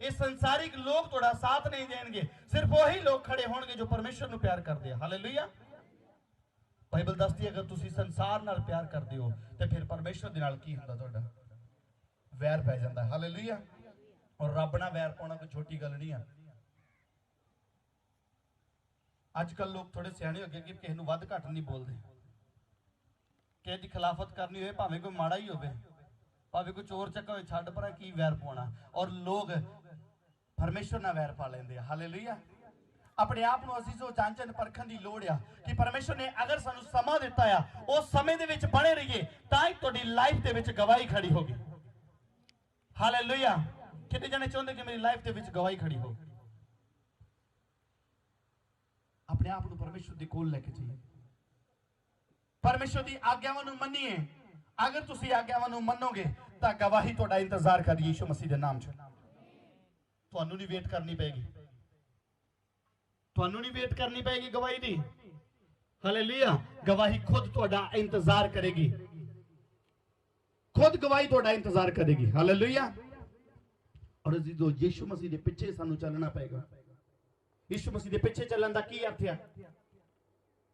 ये संसारिक लोग थोड़ा साथ नहीं देंगे, सिर्फ वही लोग खड़े होंगे जो परमेश्वर ਨੂੰ ਪਿਆਰ ਕਰਦੇ ਆ। ਹਾਲੇਲੂਇਆ। ਬਾਈਬਲ ਦੱਸਦੀ ਹੈ ਅਗਰ ਤੁਸੀਂ ਸੰਸਾਰ ਨਾਲ ਪਿਆਰ ਕਰਦੇ ਹੋ ਤੇ ਫਿਰ ਪਰਮੇਸ਼ਰ ਦੇ ਨਾਲ ਕੀ ਹੁੰਦਾ, ਤੁਹਾਡਾ ਵੈਰ ਪੈ ਜਾਂਦਾ। ਹਾਲੇਲੂਇਆ। ਔਰ ਰੱਬ ਨਾਲ ਵੈਰ ਪਾਉਣਾ ਕੋਈ ਛੋਟੀ ਗੱਲ ਨਹੀਂ ਆ। ਅੱਜ ਕੱਲ ਲੋਕ ਥੋੜੇ ਸਿਆਣੇ ਹੋ ਗਏ ਕਿ ਕਿਸੇ ਨੂੰ ਵੱਧ ਘੱਟ ਨਹੀਂ ਬੋਲਦੇ। ਕਿਸੇ ਦੀ ਖਿਲਾਫਤ ਕਰਨੀ ਹੋਵੇ ਭਾਵੇਂ ਕੋਈ ਮਾੜਾ ਹੀ ਹੋਵੇ, ਭਾਵੇਂ ਕੋਈ ਚੋਰ ਚੱਕਾ ਹੋਏ, ਛੱਡ ਪਰਾਂ ਕੀ ਵੈਰ ਪਾਉਣਾ। ਔਰ ਲੋਕ ਪਰਮੇਸ਼ਰ ਨਾਲ ਵੈਰ ਪਾ ਲੈਂਦੇ ਆ। ਹਾਲੇਲੂਇਆ। ਆਪਣੇ ਆਪ ਨੂੰ ਅਜ਼ੀਜ਼ੋ ਜਾਂਚਣ ਪਰਖਣ ਦੀ ਲੋੜ ਆ ਕਿ ਪਰਮੇਸ਼ਰ ਨੇ ਅਗਰ ਸਾਨੂੰ ਸਮਾਂ ਦਿੱਤਾ ਆ, ਉਸ ਸਮੇਂ ਦੇ ਵਿੱਚ ਬਣੇ ਰਹੀਏ ਤਾਂ ਹੀ ਤੁਹਾਡੀ ਲਾਈਫ ਦੇ ਵਿੱਚ ਗਵਾਹੀ ਖੜੀ ਹੋਗੀ। ਹਾਲੇਲੂਇਆ। ਕਿੰਨੇ ਜਣੇ ਚਾਹੁੰਦੇ ਕਿ ਮੇਰੀ ਲਾਈਫ ਦੇ ਵਿੱਚ ਗਵਾਹੀ ਖੜੀ ਹੋ। ਆਪਣੇ ਆਪ ਨੂੰ ਪਰਮੇਸ਼ਰ ਦੇ ਕੋਲ ਲੈ ਕੇ ਜਾਈਏ, ਪਰਮੇਸ਼ਰ ਦੀ ਆਗਿਆਵਾਂ ਨੂੰ ਮੰਨੀਏ। अगर तुसी आज्ञावां नूं मनोगे तां गवाही तुहाडा इंतजार कर यीशु मसीह दे नाम च। तुहानूं नहीं वेट करनी पेगी, तुहानूं नहीं वेट करनी पेगी गवाही दी। हालेलुया। गवाही खुद तुहाडा इंतजार करेगी, खुद गवाही तुहाडा इंतजार करेगी। हालेलुया। और अजीजो यीशु मसीह दे पिछे सानूं चलना पेगा। यीशु मसीह दे पिछे चलण दा की अर्थ है?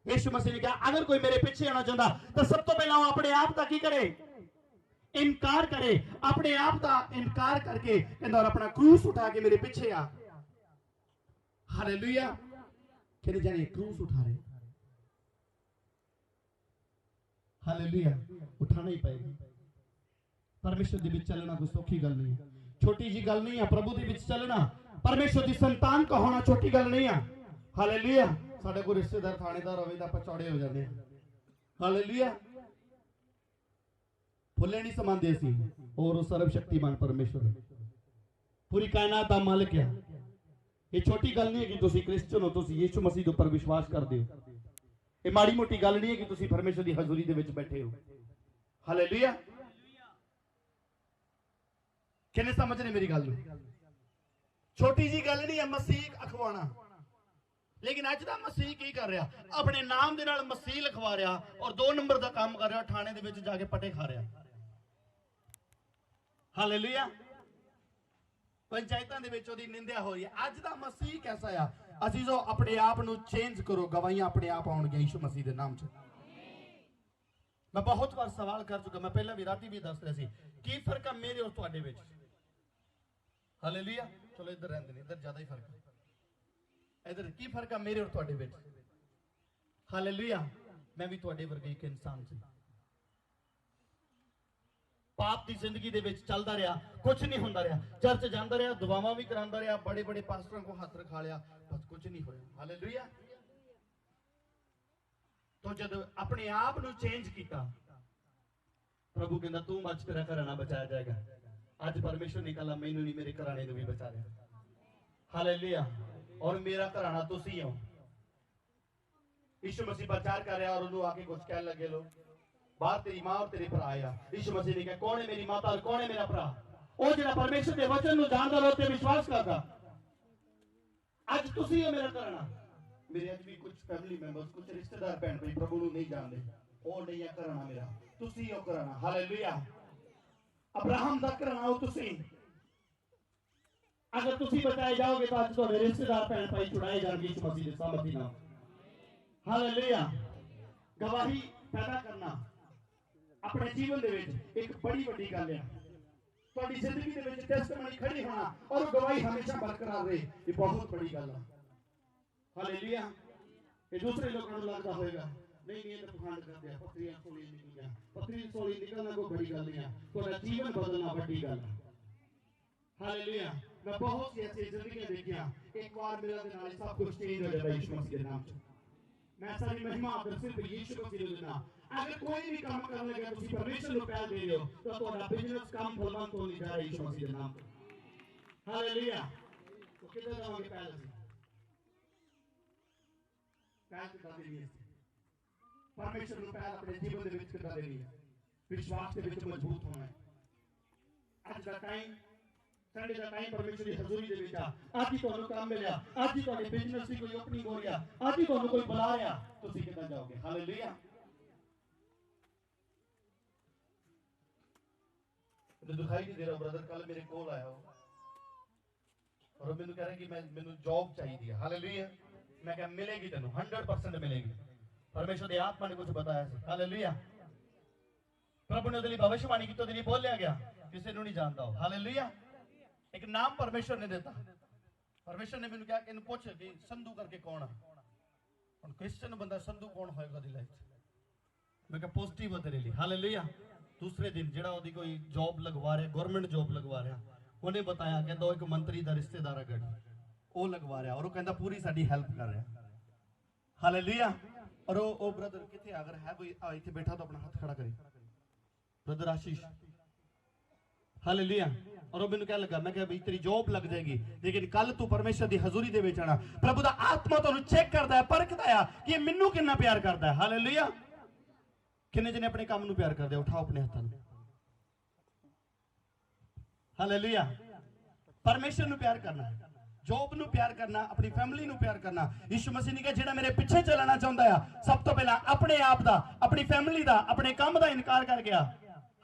यीशु मसीह ने कहा अगर कोई मेरे पीछे आना चाहता तो सब तो पहला वो अपने आप का की करे, इनकार करे। अपने आप का इनकार करके कहता और अपना क्रूस उठा के मेरे पीछे आ। हालेलुया। कितने जाने क्रूस उठा रहे? हालेलुया। उठाना ही पड़ेगा। परमेश्वर दे विच चलना कोई सौखी गल नहीं है, छोटी जी गल नहीं है। प्रभु दे विच चलना, परमेश्वर दी संतान का होना छोटी गल नहीं है। हालेलुया। साडे कोई रिश्तेदार थानेदार होवे तां आपां चौड़े हो जांदे आ। हालेलुया। फुल्ले नहीं समांदे सी। और सर्व शक्तिमान परमेश्वर पूरी कायनात दा मालिक है। ये छोटी गल नहीं है कि तुसीं क्रिश्चियन हो, तुसीं यीशु मसीह दे उपर विश्वास करदे हो। ਇਹ ਮਾੜੀ ਮੋਟੀ ਗੱਲ ਨਹੀਂ ਹੈ ਕਿ ਤੁਸੀਂ ਪਰਮੇਸ਼ਰ ਦੀ ਹਜ਼ੂਰੀ ਦੇ ਵਿੱਚ ਬੈਠੇ ਹੋ। ਹਾਲੇਲੂਇਆ। ਕਿੰਨੇ ਸਮਝ ਰਹੇ ਮੇਰੀ ਗੱਲ ਨੂੰ? ਛੋਟੀ ਜੀ ਗੱਲ ਨਹੀਂ ਹੈ ਮਸੀਹ ਅਖਵਾਣਾ। ਲੇਕਿਨ ਅੱਜ ਦਾ ਮਸੀਹ ਕੀ ਕਰ ਰਿਹਾ? ਆਪਣੇ ਨਾਮ ਦੇ ਨਾਲ ਮਸੀਹ ਲਿਖਵਾ ਰਿਹਾ ਔਰ 2 ਨੰਬਰ ਦਾ ਕੰਮ ਕਰ ਰਿਹਾ, ਥਾਣੇ ਦੇ ਵਿੱਚ ਜਾ ਕੇ ਪਟੇ ਖਾ ਰਿਹਾ। ਹਾਲੇਲੂਇਆ। ਪੰਚਾਇਤਾਂ ਦੇ ਵਿੱਚ ਉਹਦੀ ਨਿੰਦਿਆ ਹੋ ਰਹੀ ਹੈ। ਅੱਜ ਦਾ ਮਸੀਹ ਕੈਸਾ ਆ? ਅਜ਼ੀਜ਼ੋ, ਆਪਣੇ ਆਪ ਨੂੰ ਚੇਂਜ ਕਰੋ, ਗਵਾਹੀਆਂ ਆਪਣੇ ਆਪ ਆਉਣਗੀਆਂ ਯਿਸੂ ਮਸੀਹ ਦੇ ਨਾਮ 'ਚ। ਮੈਂ ਬਹੁਤ ਵਾਰ ਸਵਾਲ ਕਰ ਚੁੱਕਾ, ਮੈਂ ਪਹਿਲਾਂ ਵੀ ਰਾਤੀ ਵੀ ਦੱਸ ਰਿਹਾ ਸੀ, ਕੀ ਫਰਕ ਆ ਮੇਰੇ ਔਰ ਤੁਹਾਡੇ ਵਿੱਚ? ਹਾਲੇਲੂਇਆ। ਚਲੋ ਇੱਧਰ ਰਹਿੰਦੇ ਨੇ, ਇੱਧਰ ਜ਼ਿਆਦਾ ਹੀ ਫਰਕ ਹੈ। ਇੱਧਰ ਕੀ ਫਰਕ ਆ ਮੇਰੇ ਔਰ ਤੁਹਾਡੇ ਵਿੱਚ? ਹਾਲੇਲੂਇਆ। ਮੈਂ ਵੀ ਤੁਹਾਡੇ ਵਰਗਾ ਇੱਕ ਇਨਸਾਨ ਸੀ, ਪਾਪ ਦੀ ਜ਼ਿੰਦਗੀ ਦੇ ਵਿੱਚ ਚੱਲਦਾ ਰਿਹਾ, ਕੁਝ ਨਹੀਂ ਹੁੰਦਾ ਰਿਹਾ, ਚਰਚ ਜਾਂਦਾ ਰਿਹਾ, ਦੁਆਵਾਂ ਵੀ ਕਰਾਂਦਾ ਰਿਹਾ, ਬੜੇ ਬੜੇ ਪਾਸਟਰਾਂ ਕੋ ਹੱਥ ਰਖਾ ਲਿਆ, ਬਸ ਕੁਝ ਨਹੀਂ ਹੋਇਆ। ਹਾਲੇਲੂਇਆ। तो जब अपने आप ਨੂੰ ਚੇਂਜ ਕੀਤਾ, ਪ੍ਰਭੂ ਕਹਿੰਦਾ ਤੂੰ ਅੱਜ ਤੇਰਾ ਘਰਾਣਾ ਬਚਾਇਆ ਜਾਏਗਾ। ਅੱਜ ਪਰਮੇਸ਼ਰ ਨੇ ਕਹਾ ਮੈਨੂੰ ਨਹੀਂ, ਮੇਰੇ ਘਰਾਣੇ ਨੂੰ ਵੀ ਬਚਾ ਲਿਆ। ਹਾਲੇਲੂਇਆ। ਔਰ ਮੇਰਾ ਘਰਾਣਾ ਤੁਸੀਂ ਹੋ। यीशु मसीह प्रचार कर रहा और उन्होंने आके कुछ कह लगे लो बाहर तेरी मां और तेरे भरा आया। यीशु मसीह ने कहा कौन है मेरी माता और कौन है मेरा भरा? वो जो परमेश्वर के वचन ਨੂੰ ਜਾਣਦਾ ਰੋ ਤੇ ਵਿਸ਼ਵਾਸ ਕਰਦਾ। ਅੱਜ ਤੁਸੀਂ ਹੋ ਮੇਰਾ ਘਰਾਣਾ। ਮੇਰੇ ਅੱਜ ਵੀ ਕੁਝ ਫੈਮਿਲੀ ਮੈਂਬਰਸ, ਕੁਝ ਰਿਸ਼ਤੇਦਾਰ ਭੈਣ ਭਾਈ ਪ੍ਰਭੂ ਨੂੰ ਨਹੀਂ ਜਾਣਦੇ। ਉਹ ਨਹੀਂ ਹੈ ਘਰਾਣਾ ਮੇਰਾ, ਤੁਸੀਂ ਹੋ ਘਰਾਣਾ। ਹਾਲੇਲੂਇਆ। ਅਬਰਾਹਮ ਦਾ ਘਰਾਣਾ ਹੋ ਤੁਸੀਂ। ਅਗਰ ਤੁਸੀਂ ਬਚਾਏ ਜਾਓਗੇ ਤਾਂ ਅੱਜ ਤੁਹਾਡੇ ਰਿਸ਼ਤੇਦਾਰ ਭੈਣ ਭਾਈ ਛੁਡਾਏ ਜਾਣਗੇ ਯਿਸੂ ਮਸੀਹ ਦੇ ਸਾਮਰਥੀ ਨਾਲ। ਹਾਲੇਲੂਇਆ। ਗਵਾਹੀ ਪੈਦਾ ਕਰਨਾ ਆਪਣੇ ਜੀਵਨ ਦੇ ਵਿੱਚ ਇੱਕ ਬੜੀ ਵੱਡੀ ਗੱਲ ਹੈ। ਤੁਹਾਡੀ ਜ਼ਿੰਦਗੀ ਦੇ ਵਿੱਚ ਟੈਸਟਮਨੀ ਖੜੀ ਹੋਣਾ ਔਰ ਗਵਾਹੀ ਹਮੇਸ਼ਾ ਬਰਕਰਾਰ ਰਹੇ, ਇਹ ਬਹੁਤ ਬੜੀ ਗੱਲ ਹੈ। ਹਾਲੇਲੂਇਆ। ਇਹ ਦੂਸਰੇ ਲੋਕਾਂ ਨੂੰ ਲੱਗਦਾ ਹੋਵੇਗਾ ਨਹੀਂ ਇਹ ਤਾਂ ਪਖੰਡ ਕਰਦੇ ਆ, ਪੱਤਰੀਆਂ ਸੋਲੀ ਨਿਕਲੀਆਂ, ਪੱਤਰੀ ਸੋਲੀ ਨਿਕਲਣਾ ਕੋਈ ਬੜੀ ਗੱਲ ਨਹੀਂ ਹੈ। ਤੁਹਾਡਾ ਜੀਵਨ ਬਦਲਣਾ ਵੱਡੀ ਗੱਲ ਹੈ। ਹਾਲੇਲੂਇਆ। ਮੈਂ ਬਹੁਤ ਸੀ ਐਸੀ ਜ਼ਿੰਦਗੀਆਂ ਦੇਖੀਆਂ, ਇੱਕ ਵਾਰ ਮੇਰਾ ਦੇ ਨਾਲ ਸਭ ਕੁਝ ਚੇਂਜ ਹੋ ਜਾਂਦਾ ਯਿਸੂ ਮਸੀਹ ਦੇ ਨਾਮ 'ਚ। मैं सारी महिमा आदर सिर्फ यीशु मसीह को देना। अगर कोई भी काम करने लगे तुसी परमेश्वर को प्यार दे रहे हो तो तुम्हारा बिजनेस काम फलवंत होने जा रहा है यीशु मसीह के नाम पे। हालेलुया। तो किधर जाओगे पहले से? प्यार कितना देनी है? परमेश्वर को प्यार अपने जीवन दे विच कितना देनी है? विश्वास के विच मजबूत होना है। आज का टाइम संडे का टाइम परमेश्वर की हजूरी दे विच आ। आज ही ਤੁਹਾਨੂੰ ਕੰਮ ਮਿਲਿਆ, ਅੱਜ ਹੀ ਤੁਹਾਡੇ ਬਿਜ਼ਨਸ ਦੀ ਕੋਈ ਓਪਨਿੰਗ ਹੋ ਰਿਹਾ, ਅੱਜ ਹੀ ਤੁਹਾਨੂੰ ਕੋਈ ਬੁਲਾ ਰਿਹਾ, ਤੁਸੀਂ ਕਿੱਦਾਂ ਜਾਓਗੇ? ਹਾਲੇਲੂਇਆ। ਮੈਨੂੰ ਦਿਖਾਈ ਨਹੀਂ ਦੇ ਰਿਹਾ ਬ੍ਰਦਰ, ਕੱਲ ਮੇਰੇ ਕੋਲ ਆਇਆ ਔਰ ਮੈਨੂੰ ਕਹਿ ਰਿਹਾ ਕਿ ਮੈਨੂੰ ਜੌਬ ਚਾਹੀਦੀ ਹੈ। ਹਾਲੇਲੂਇਆ। ਮੈਂ ਕਿਹਾ ਮਿਲੇਗੀ ਤੈਨੂੰ, 100% ਮਿਲੇਗੀ। ਪਰਮੇਸ਼ਰ ਦੀ ਆਤਮਾ ਨੇ ਕੁਝ ਬਤਾਇਆ ਸੀ। ਹਾਲੇਲੂਇਆ। ਪ੍ਰਭੂ ਨੇ ਉਹਦੇ ਲਈ ਭਵਿਸ਼ਵਾਣੀ ਕੀਤੀ, ਉਹਦੇ ਲਈ ਬੋਲਿਆ ਗਿਆ, ਕਿਸੇ ਨੂੰ ਨਹੀਂ ਜਾਣਦਾ ਉਹ। ਹਾਲੇਲੂਇਆ। एक नाम परमेश्वर ने देता। परमेश्वर ने मैंने कहा कि पूछ कि संधू करके कौन है? और क्रिश्चियन बंदा संधू कौन होएगा दी लाइफ? मैं कहा पॉजिटिव है तेरे लिए। हालेलुया। दूसरे दिन जेड़ा ओदी कोई जॉब लगवा रहा, गवर्नमेंट जॉब लगवा रहा, उन्हें बताया कहंदा एक मंत्री दा रिश्तेदार है गड़ी वो लगवा रहा और वो कहंदा पूरी साडी हेल्प कर रहा। हालेलुया। और वो ब्रदर किथे अगर है कोई इथे बैठा तो अपना हाथ खड़ा करे। ब्रदर आशीष। हालेलुया। और वो मैंने क्या लगा, मैं क्या भाई तेरी जॉब लग जाएगी लेकिन कल तू परमेश्वर की हजूरी दे विच आना। प्रभु दा आत्मा तैनूं चेक करदा है, परखदा है कि मैनूं कितना प्यार करदा है। हालेलुया। किन्ने जने अपने काम नूं प्यार करदे? उठाओ अपने हत्थां नूं। हालेलुया। परमेश्वर नूं प्यार करना, जॉब नूं प्यार करना, अपनी फैमिली नूं प्यार करना। यीशु मसीह ने कहा जेड़ा मेरे पीछे चलना चाहुंदा है सब तो पहला अपने आप दा, अपनी फैमिली दा, अपने काम दा इनकार कर गया।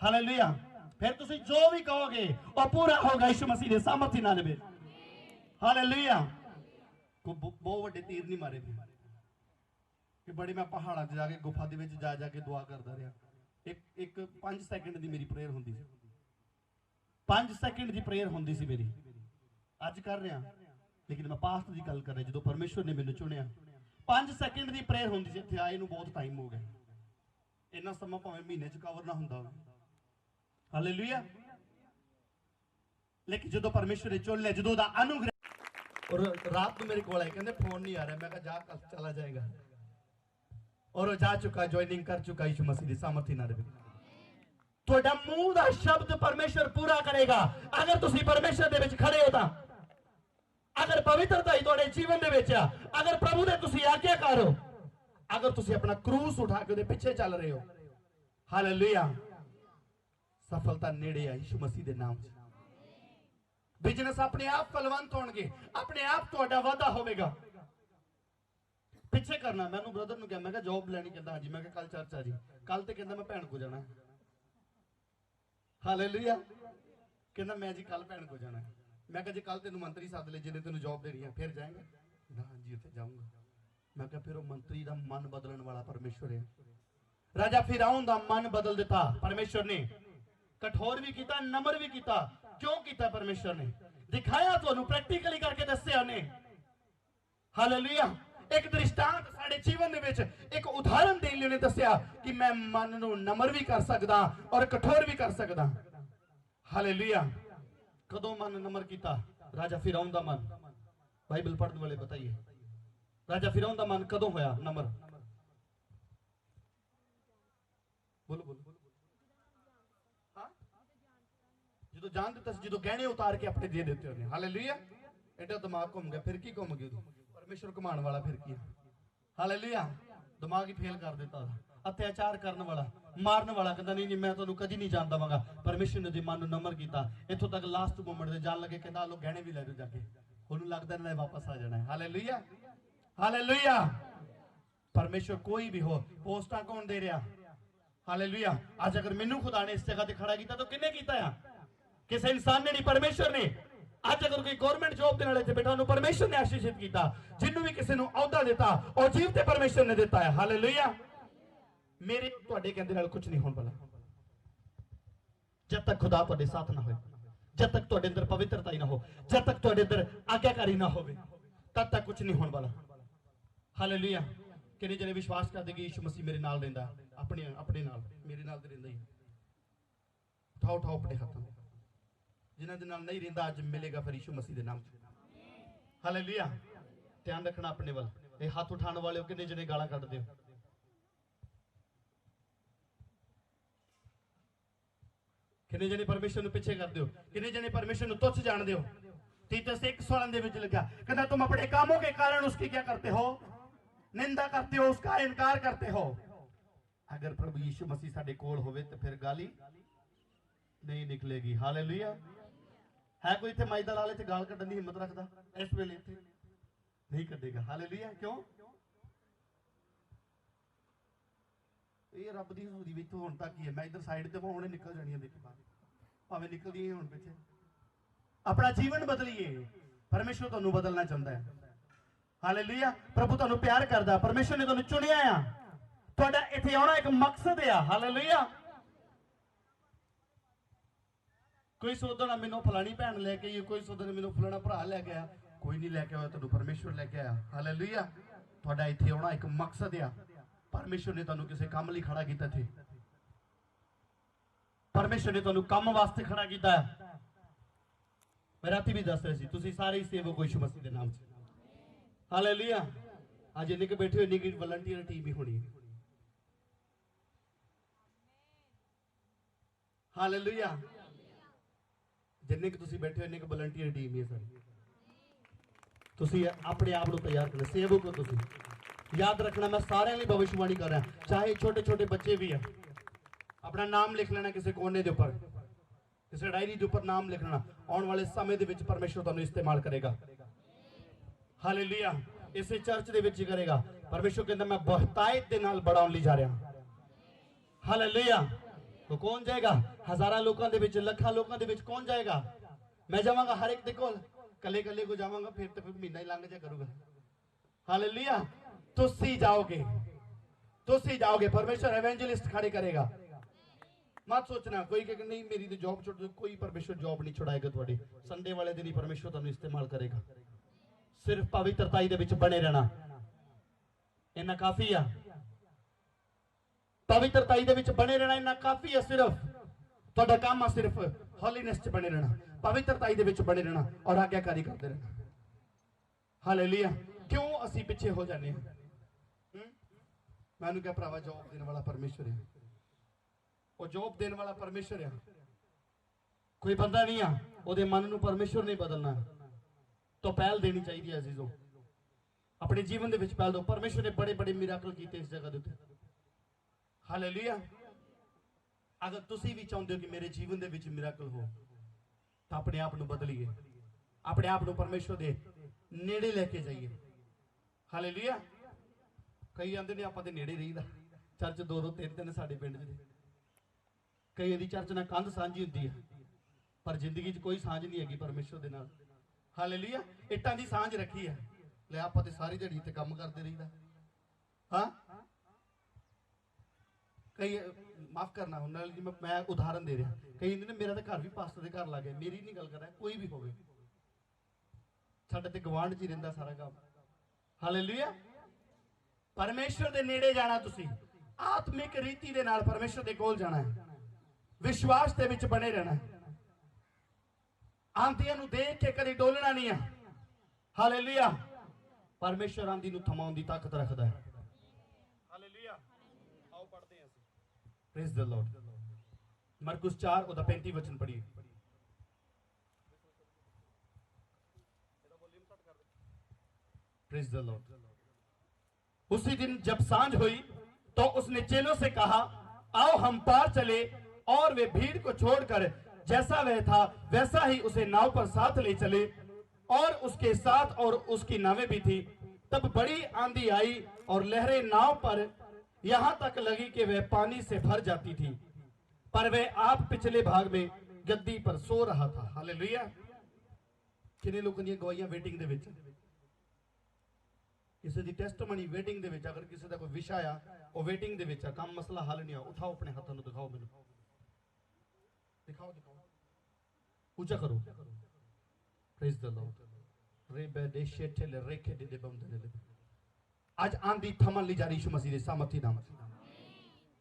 हालेलुया। फिर तुसी जो भी कहोगे और पूरा होगा यीशु मसीह दे सामर्थ्य नाल। हालेलुया। को बहुत बड़े तीर नहीं मारे थे कि बड़े मैं पहाड़ां ते जाके गुफा दे विच जा के दुआ करदा रहा। एक 5 सेकंड दी मेरी प्रेयर हुंदी सी, 5 सेकंड दी प्रेयर हुंदी सी मेरी। अज कर रहा लेकिन मैं पास्ट दी गल कर रहा, जो परमेश्वर ने मैनूं चुनिया 5 सेकंड दी प्रेयर हुंदी सी। इत्थे आए नूं बहुत टाइम हो गया, इन्ना समा भावें महीने च कवर ना हुंदा। हालेलुया। लेकिन जो परमेश्वर ने चुन लिया, जो अनुग्रह। और रात को मेरे को आए कहते फोन नहीं आ रहा, मैं कहा जा कल चला जाएगा और जा चुका, ज्वाइनिंग कर चुका यीशु मसीह दी सामर्थ्य नाल। ਤੁਹਾਡਾ ਮੂੰਹ ਦਾ ਸ਼ਬਦ ਪਰਮੇਸ਼ਰ ਪੂਰਾ ਕਰੇਗਾ ਅਗਰ ਤੁਸੀਂ ਪਰਮੇਸ਼ਰ ਦੇ ਵਿੱਚ ਖੜੇ ਹੋ ਤਾਂ। ਅਗਰ ਪਵਿੱਤਰਤਾ ਹੀ ਤੁਹਾਡੇ ਜੀਵਨ ਦੇ ਵਿੱਚ ਆ, ਅਗਰ ਪ੍ਰਭੂ ਦੇ ਤੁਸੀਂ ਆਗਿਆਕਾਰ ਹੋ, अगर तुसी अपना क्रूस उठा के उहदे पिछे चल रहे हो, हालेलुया, सफलता नेड़े है यीशु मसीह के नाम से। बिजनेस अपने आप फलवंत होणगे, अपने आप तुहाडा वाधा होवेगा। पिछे करना। मैनू ब्रदर नूं कहा, मैं कहा जॉब लैनी, कहता हाँ जी। मैं कहा कल चर्च आ जी। कल तो कहता मैं भैन को जाना। हालेलुया, कहता मैं जी कल भैन को जाना। मैं कहा जी कल तेन मंत्री सद ले जिन्हें तेन जॉब देनी है, फिर जाएंगे ना जी, उत्थे जाऊंगा। मैं कहा फिर वो मंत्री का मन बदलने वाला परमेश्वर है। राजा फिरौन का मन बदल दिता परमेश्वर ने, कठोर भी किया, नम्र भी किया। क्यों किया परमेश्वर ने? दिखाया तुहानू, प्रैक्टिकली करके दस्या ने। हालेलुया, एक दृष्टांत साडे जीवन दे विच एक उदाहरण देने लिए दस्या कि मैं मन नू नम्र भी कर सकदा और कठोर भी कर सकदा। हालेलुया, कदों मन नम्र किया? राजा फिरौन दा मन। बाइबल पढ़ने वाले बताइए, राजा फिरौन दा मन कदों होया नम्र? बोलो बोलो। जो जान दिता, जो गहने उतार के अपने दे देते उन्हें। हालेलुया, एडा दिमाग घूम गया। फिर की घूम गया? परमेश्वर घुमाण वाला फिर की? हालेलुया, दिमाग ही फेल कर देता। अत्याचार करने वाला, मारने वाला कहता नहीं नहीं मैं तुहानू कदी नहीं जान देवांगा। परमेश्वर ने मन नम्र किया। इत्थों तक लास्ट मोमेंट से जान लगे, कहता लो गहने भी ले लो जाके, उन्होंने लगता नहीं वापस आ जाना है। Hallelujah, hallelujah. परमेश्वर कोई भी हो, पोस्टा कौन दे रहा? हालेलुया, आज अगर मैनू खुदा ने इस जगह ते खड़ा किया तो किन्ने किया है? किसी इंसान ने नहीं, परमेश्वर ने। आज अगर कोई गवर्नमेंट जॉब देने वाले थे बेटा, उन्होंने परमेश्वर ने आशीषित किया। जिन्होंने भी किसी ने अहुदा दिता और जीव ते परमेश्वर ने दिता है। हालेलुया, मेरे तुहाडे कहंदे नाल कुछ नहीं होने वाला जब तक खुदा तुहाडे साथ ना हो, जब तक तुहाडे अंदर पवित्रता ही ना हो, जब तक तुहाडे अंदर आज्ञाकारी ना हो, तब तक कुछ नहीं होने वाला। हालेलुया, किन्ने जने विश्वास करदे कि यीशु मसीह मेरे नाल रहिंदा? अपने अपने नाल, मेरे नाल ते रहिंदा ही। उठाओ उठाओ अपने हाथों। जिन्हां दे नाल नहीं रहिंदा अज मिलेगा फिर यीशु मसीह दे नाम च। हालेलुया, ध्यान रखना अपने वाल। ये हाथ उठाने वाले हो, किन्ने जने गालां कड्डदे हो? किन्ने जने परमेश्वर नूं पिछे करदे हो? किन्ने जने परमेश्वर नूं तुच्छ जाणदे हो? तीतस 1:16 दे विच लिखा, कहता तुम अपने कामों के कारण उसकी क्या करते हो? निंदा करते हो, उसका इनकार करते हो। अगर प्रभु यीशु मसीह साडे कोल होवे तो फिर गाली नहीं निकलेगी। हालेलुया, है कोई इत्थे माई दा लाल इत्थे गाल कड्डण दी हिम्मत रखदा? इस वेले इत्थे नहीं कड्डेगा। हालेलुया, क्यों? ये रब दी हजूरी विच हुण तक ही है। मैं इधर साइड ते हुणे निकल जानी है, देखी भावें निकलदी है हुण पिछे। अपना जीवन बदलिए, परमेश्वर तुहानू बदलना चाहता है। हालेलुया, प्रभु तुहानू प्यार करदा, परमेश्वर ने तुहानू चुनिया आ, तुहाडा इत्थे आउणा एक मकसद है। हालेलुया, कोई सोचदा मैनू फलानी भैन लैके आई, कोई सोचदा मैनू फलाना भरा लैके आया। कोई नहीं लैके आया, तुहानू परमेश्वर लैके आया। हालेलुया, तुहाडा इत्थे आउणा एक मकसद है। परमेश्वर ने तुहानू किसी काम लई खड़ा कीता थे। परमेश्वर ने तुहानू काम वास्ते खड़ा कीता है। मैं राती भी दस रही सी, तुसीं सारे ही सेवक हो यीशु मसीह के नाम से। हालेलुया, आज इन्ने के बैठे हो, इन्नी की वॉलंटियर टीम भी होनी है। हालेलुया, जिन्ने के तुसीं बैठे हो इन्ने के वॉलंटियर टीम है सर। तुसीं अपने आप को तैयार करना, सेवक हो तुसीं। याद रखना, मैं सारे लिए भविष्यवाणी कर रहा, चाहे छोटे छोटे बच्चे भी हैं। अपना नाम लिख लेना किसी कोने के ऊपर, किसी डायरी के ऊपर नाम लिख लेना। आने वाले समय के विच परमेश्वर तुहानू इस्तेमाल करेगा। हालेलुया, इसे चर्च के विच करेगा। परमेश्वर कहता मैं बहुतायत के नाल बढ़ाउण लई जा रहा। हालेलुया, तो कौन जाएगा? हजारां लोगों के विच, लखां लोगों के विच कौन जाएगा? मैं जावांगा हर एक दे कोल, कले कले को जावांगा, फिर तो फिर महीना ही लंघ जा करूंगा। हालेलुया, तुसी जाओगे, तुसी जाओगे। परमेश्वर एवेंजलिस्ट खड़े करेगा। मत सोचना कोई कहे नहीं मेरी तो जॉब छुड़, कोई परमेश्वर जॉब नहीं छुड़ाएगा थोड़ी। संडे वाले दिन ही परमेश्वर तुहानू इस्तेमाल करेगा। सिर्फ पवित्रताई दे विच बने रहना इन्ना काफी है। पवित्रताई दे विच बने रहना इन्ना काफी है। सिर्फ तुहाडा काम है सिर्फ हॉलीनेस च बने रहना, पवित्रताई दे विच बने रहना और आज्ञाकारी करते रहना। हालेलुया, क्यों असी पिछे हो जाने हैं? मैनू क्या भरावा जॉब देने वाला परमेश्वर है, वो जॉब देने वाला परमेश्वर है, कोई बंदा नहीं है। वो मन नू परमेश्वर नहीं बदलना, तो पहल देनी चाहिए अजीजों। ਆਪਣੇ ਜੀਵਨ ਦੇ ਵਿੱਚ ਪਹਿਲ ਦੋ। ਪਰਮੇਸ਼ਰ ਨੇ ਬੜੇ ਬੜੇ ਮਿਰਾਕਲ ਕੀਤੇ ਇਸ ਜਗ੍ਹਾ ਦੇ ਉੱਤੇ। ਹਾਲੇਲੂਇਆ। ਅਗਰ ਤੁਸੀਂ ਵੀ ਚਾਹੁੰਦੇ ਹੋ ਕਿ ਮੇਰੇ ਜੀਵਨ ਦੇ ਵਿੱਚ ਮਿਰਾਕਲ ਹੋ ਤਾਂ ਆਪਣੇ ਆਪ ਨੂੰ ਬਦਲੀਏ, ਆਪਣੇ ਆਪ ਨੂੰ ਪਰਮੇਸ਼ਰ ਦੇ ਨੇੜੇ ਲੈ ਕੇ ਜਾਈਏ। ਹਾਲੇਲੂਇਆ। ਕਈ ਆਂਦੇ ਨੇ ਆਪਾਂ ਤੇ ਨੇੜੇ ਰਹੀਦਾ, ਚਰਚ 2-2 3-3 ਸਾਡੇ ਪਿੰਡ 'ਚ। ਕਈ ਦੀ ਚਰਚ ਨਾਲ ਕੰਧ ਸਾਂਝੀ ਹੁੰਦੀ ਹੈ ਪਰ ਜ਼ਿੰਦਗੀ 'ਚ ਕੋਈ ਸਾਂਝ ਨਹੀਂ ਹੈਗੀ ਪਰਮੇਸ਼ਰ ਦੇ ਨਾਲ। ਹਾਲੇਲੂਇਆ। ਇੱਟਾਂ ਦੀ ਸਾਂਝ ਰੱਖੀ ਹੈ, ਲੈ ਆਪਾਂ ਤੇ ਸਾਰੀ ਦਿਹਾੜੀ ਤੇ ਕੰਮ ਕਰਦੇ ਰਹੀਦਾ। ਹਾਂ, ਕਈ ਮਾਫ ਕਰਨਾ ਹੁਣ ਨਾਲ ਜੀ ਮੈਂ ਉਦਾਹਰਨ ਦੇ ਰਿਹਾ। ਕਈ ਕਹਿੰਦੇ ਨੇ ਮੇਰਾ ਤਾਂ ਘਰ ਵੀ ਪਾਸਟਰ ਦੇ ਘਰ ਲੱਗ ਗਿਆ। ਮੇਰੀ ਨਹੀਂ ਗੱਲ ਕਰ ਰਿਹਾ, ਕੋਈ ਵੀ ਹੋਵੇ, ਸਾਡੇ ਤੇ ਗਵਾਂਢ 'ਚ ਹੀ ਰਹਿੰਦਾ ਸਾਰਾ ਕੰਮ। ਹਾਲੇਲੂਇਆ। ਪਰਮੇਸ਼ਰ ਦੇ ਨੇੜੇ ਜਾਣਾ, ਤੁਸੀਂ ਆਤਮਿਕ ਰੀਤੀ ਦੇ ਨਾਲ ਪਰਮੇਸ਼ਰ ਦੇ ਕੋਲ ਜਾਣਾ ਹੈ, ਵਿਸ਼ਵਾਸ ਦੇ ਵਿੱਚ ਬਣੇ ਰਹਿਣਾ ਹੈ। ਆਂਧੀਆਂ ਨੂੰ ਦੇਖ ਕੇ ਕਦੇ ਡੋਲਣਾ ਨਹੀਂ ਆ। ਹਾਲੇਲੂਇਆ। ਪਰਮੇਸ਼ਰ ਆਂਧੀ ਨੂੰ ਥਮਾਉਣ ਦੀ ਤਾਕਤ ਰੱਖਦਾ ਹੈ। ਹਾਲੇਲੂਇਆ। ਆਓ ਪੜ੍ਹਦੇ ਹਾਂ ਅਸੀਂ। Praise the Lord. ਮਰਕੁਸ 4 ਉਹਦਾ 35 ਵਚਨ ਪੜ੍ਹੀਏ। Praise the Lord. उसी दिन जब सांझ हुई तो उसने चेलों से कहा, आओ हम पार चले, और वे भीड़ को छोड़कर जैसा वह था वैसा ही उसे नाव पर साथ ले चले, और उसके साथ और उसकी नावें भी थी। तब बड़ी आंधी आई और लहरें नाव पर यहां तक लगी कि वह पानी से भर जाती थी, पर वह आप पिछले भाग में गद्दी पर सो रहा था। हालेलुया। किन्ने लोगों दी गवाहियां वेटिंग दे विच, किसी की टेस्टमनी वेटिंग दे विच। अगर किसी का कोई विषय आ वो वेटिंग दे विच, काम मसला हल नहीं आ, उठाओ अपने हाथों को, दिखाओ मैनू, दिखाओ दिखाओ, ऊंचा करो। Praise the Lord. रे बेदे शेठे ले रेखे दे बंदे ले। आज आंधी थमन ली जा रही यीशु मसीह दे सामर्थी नाम।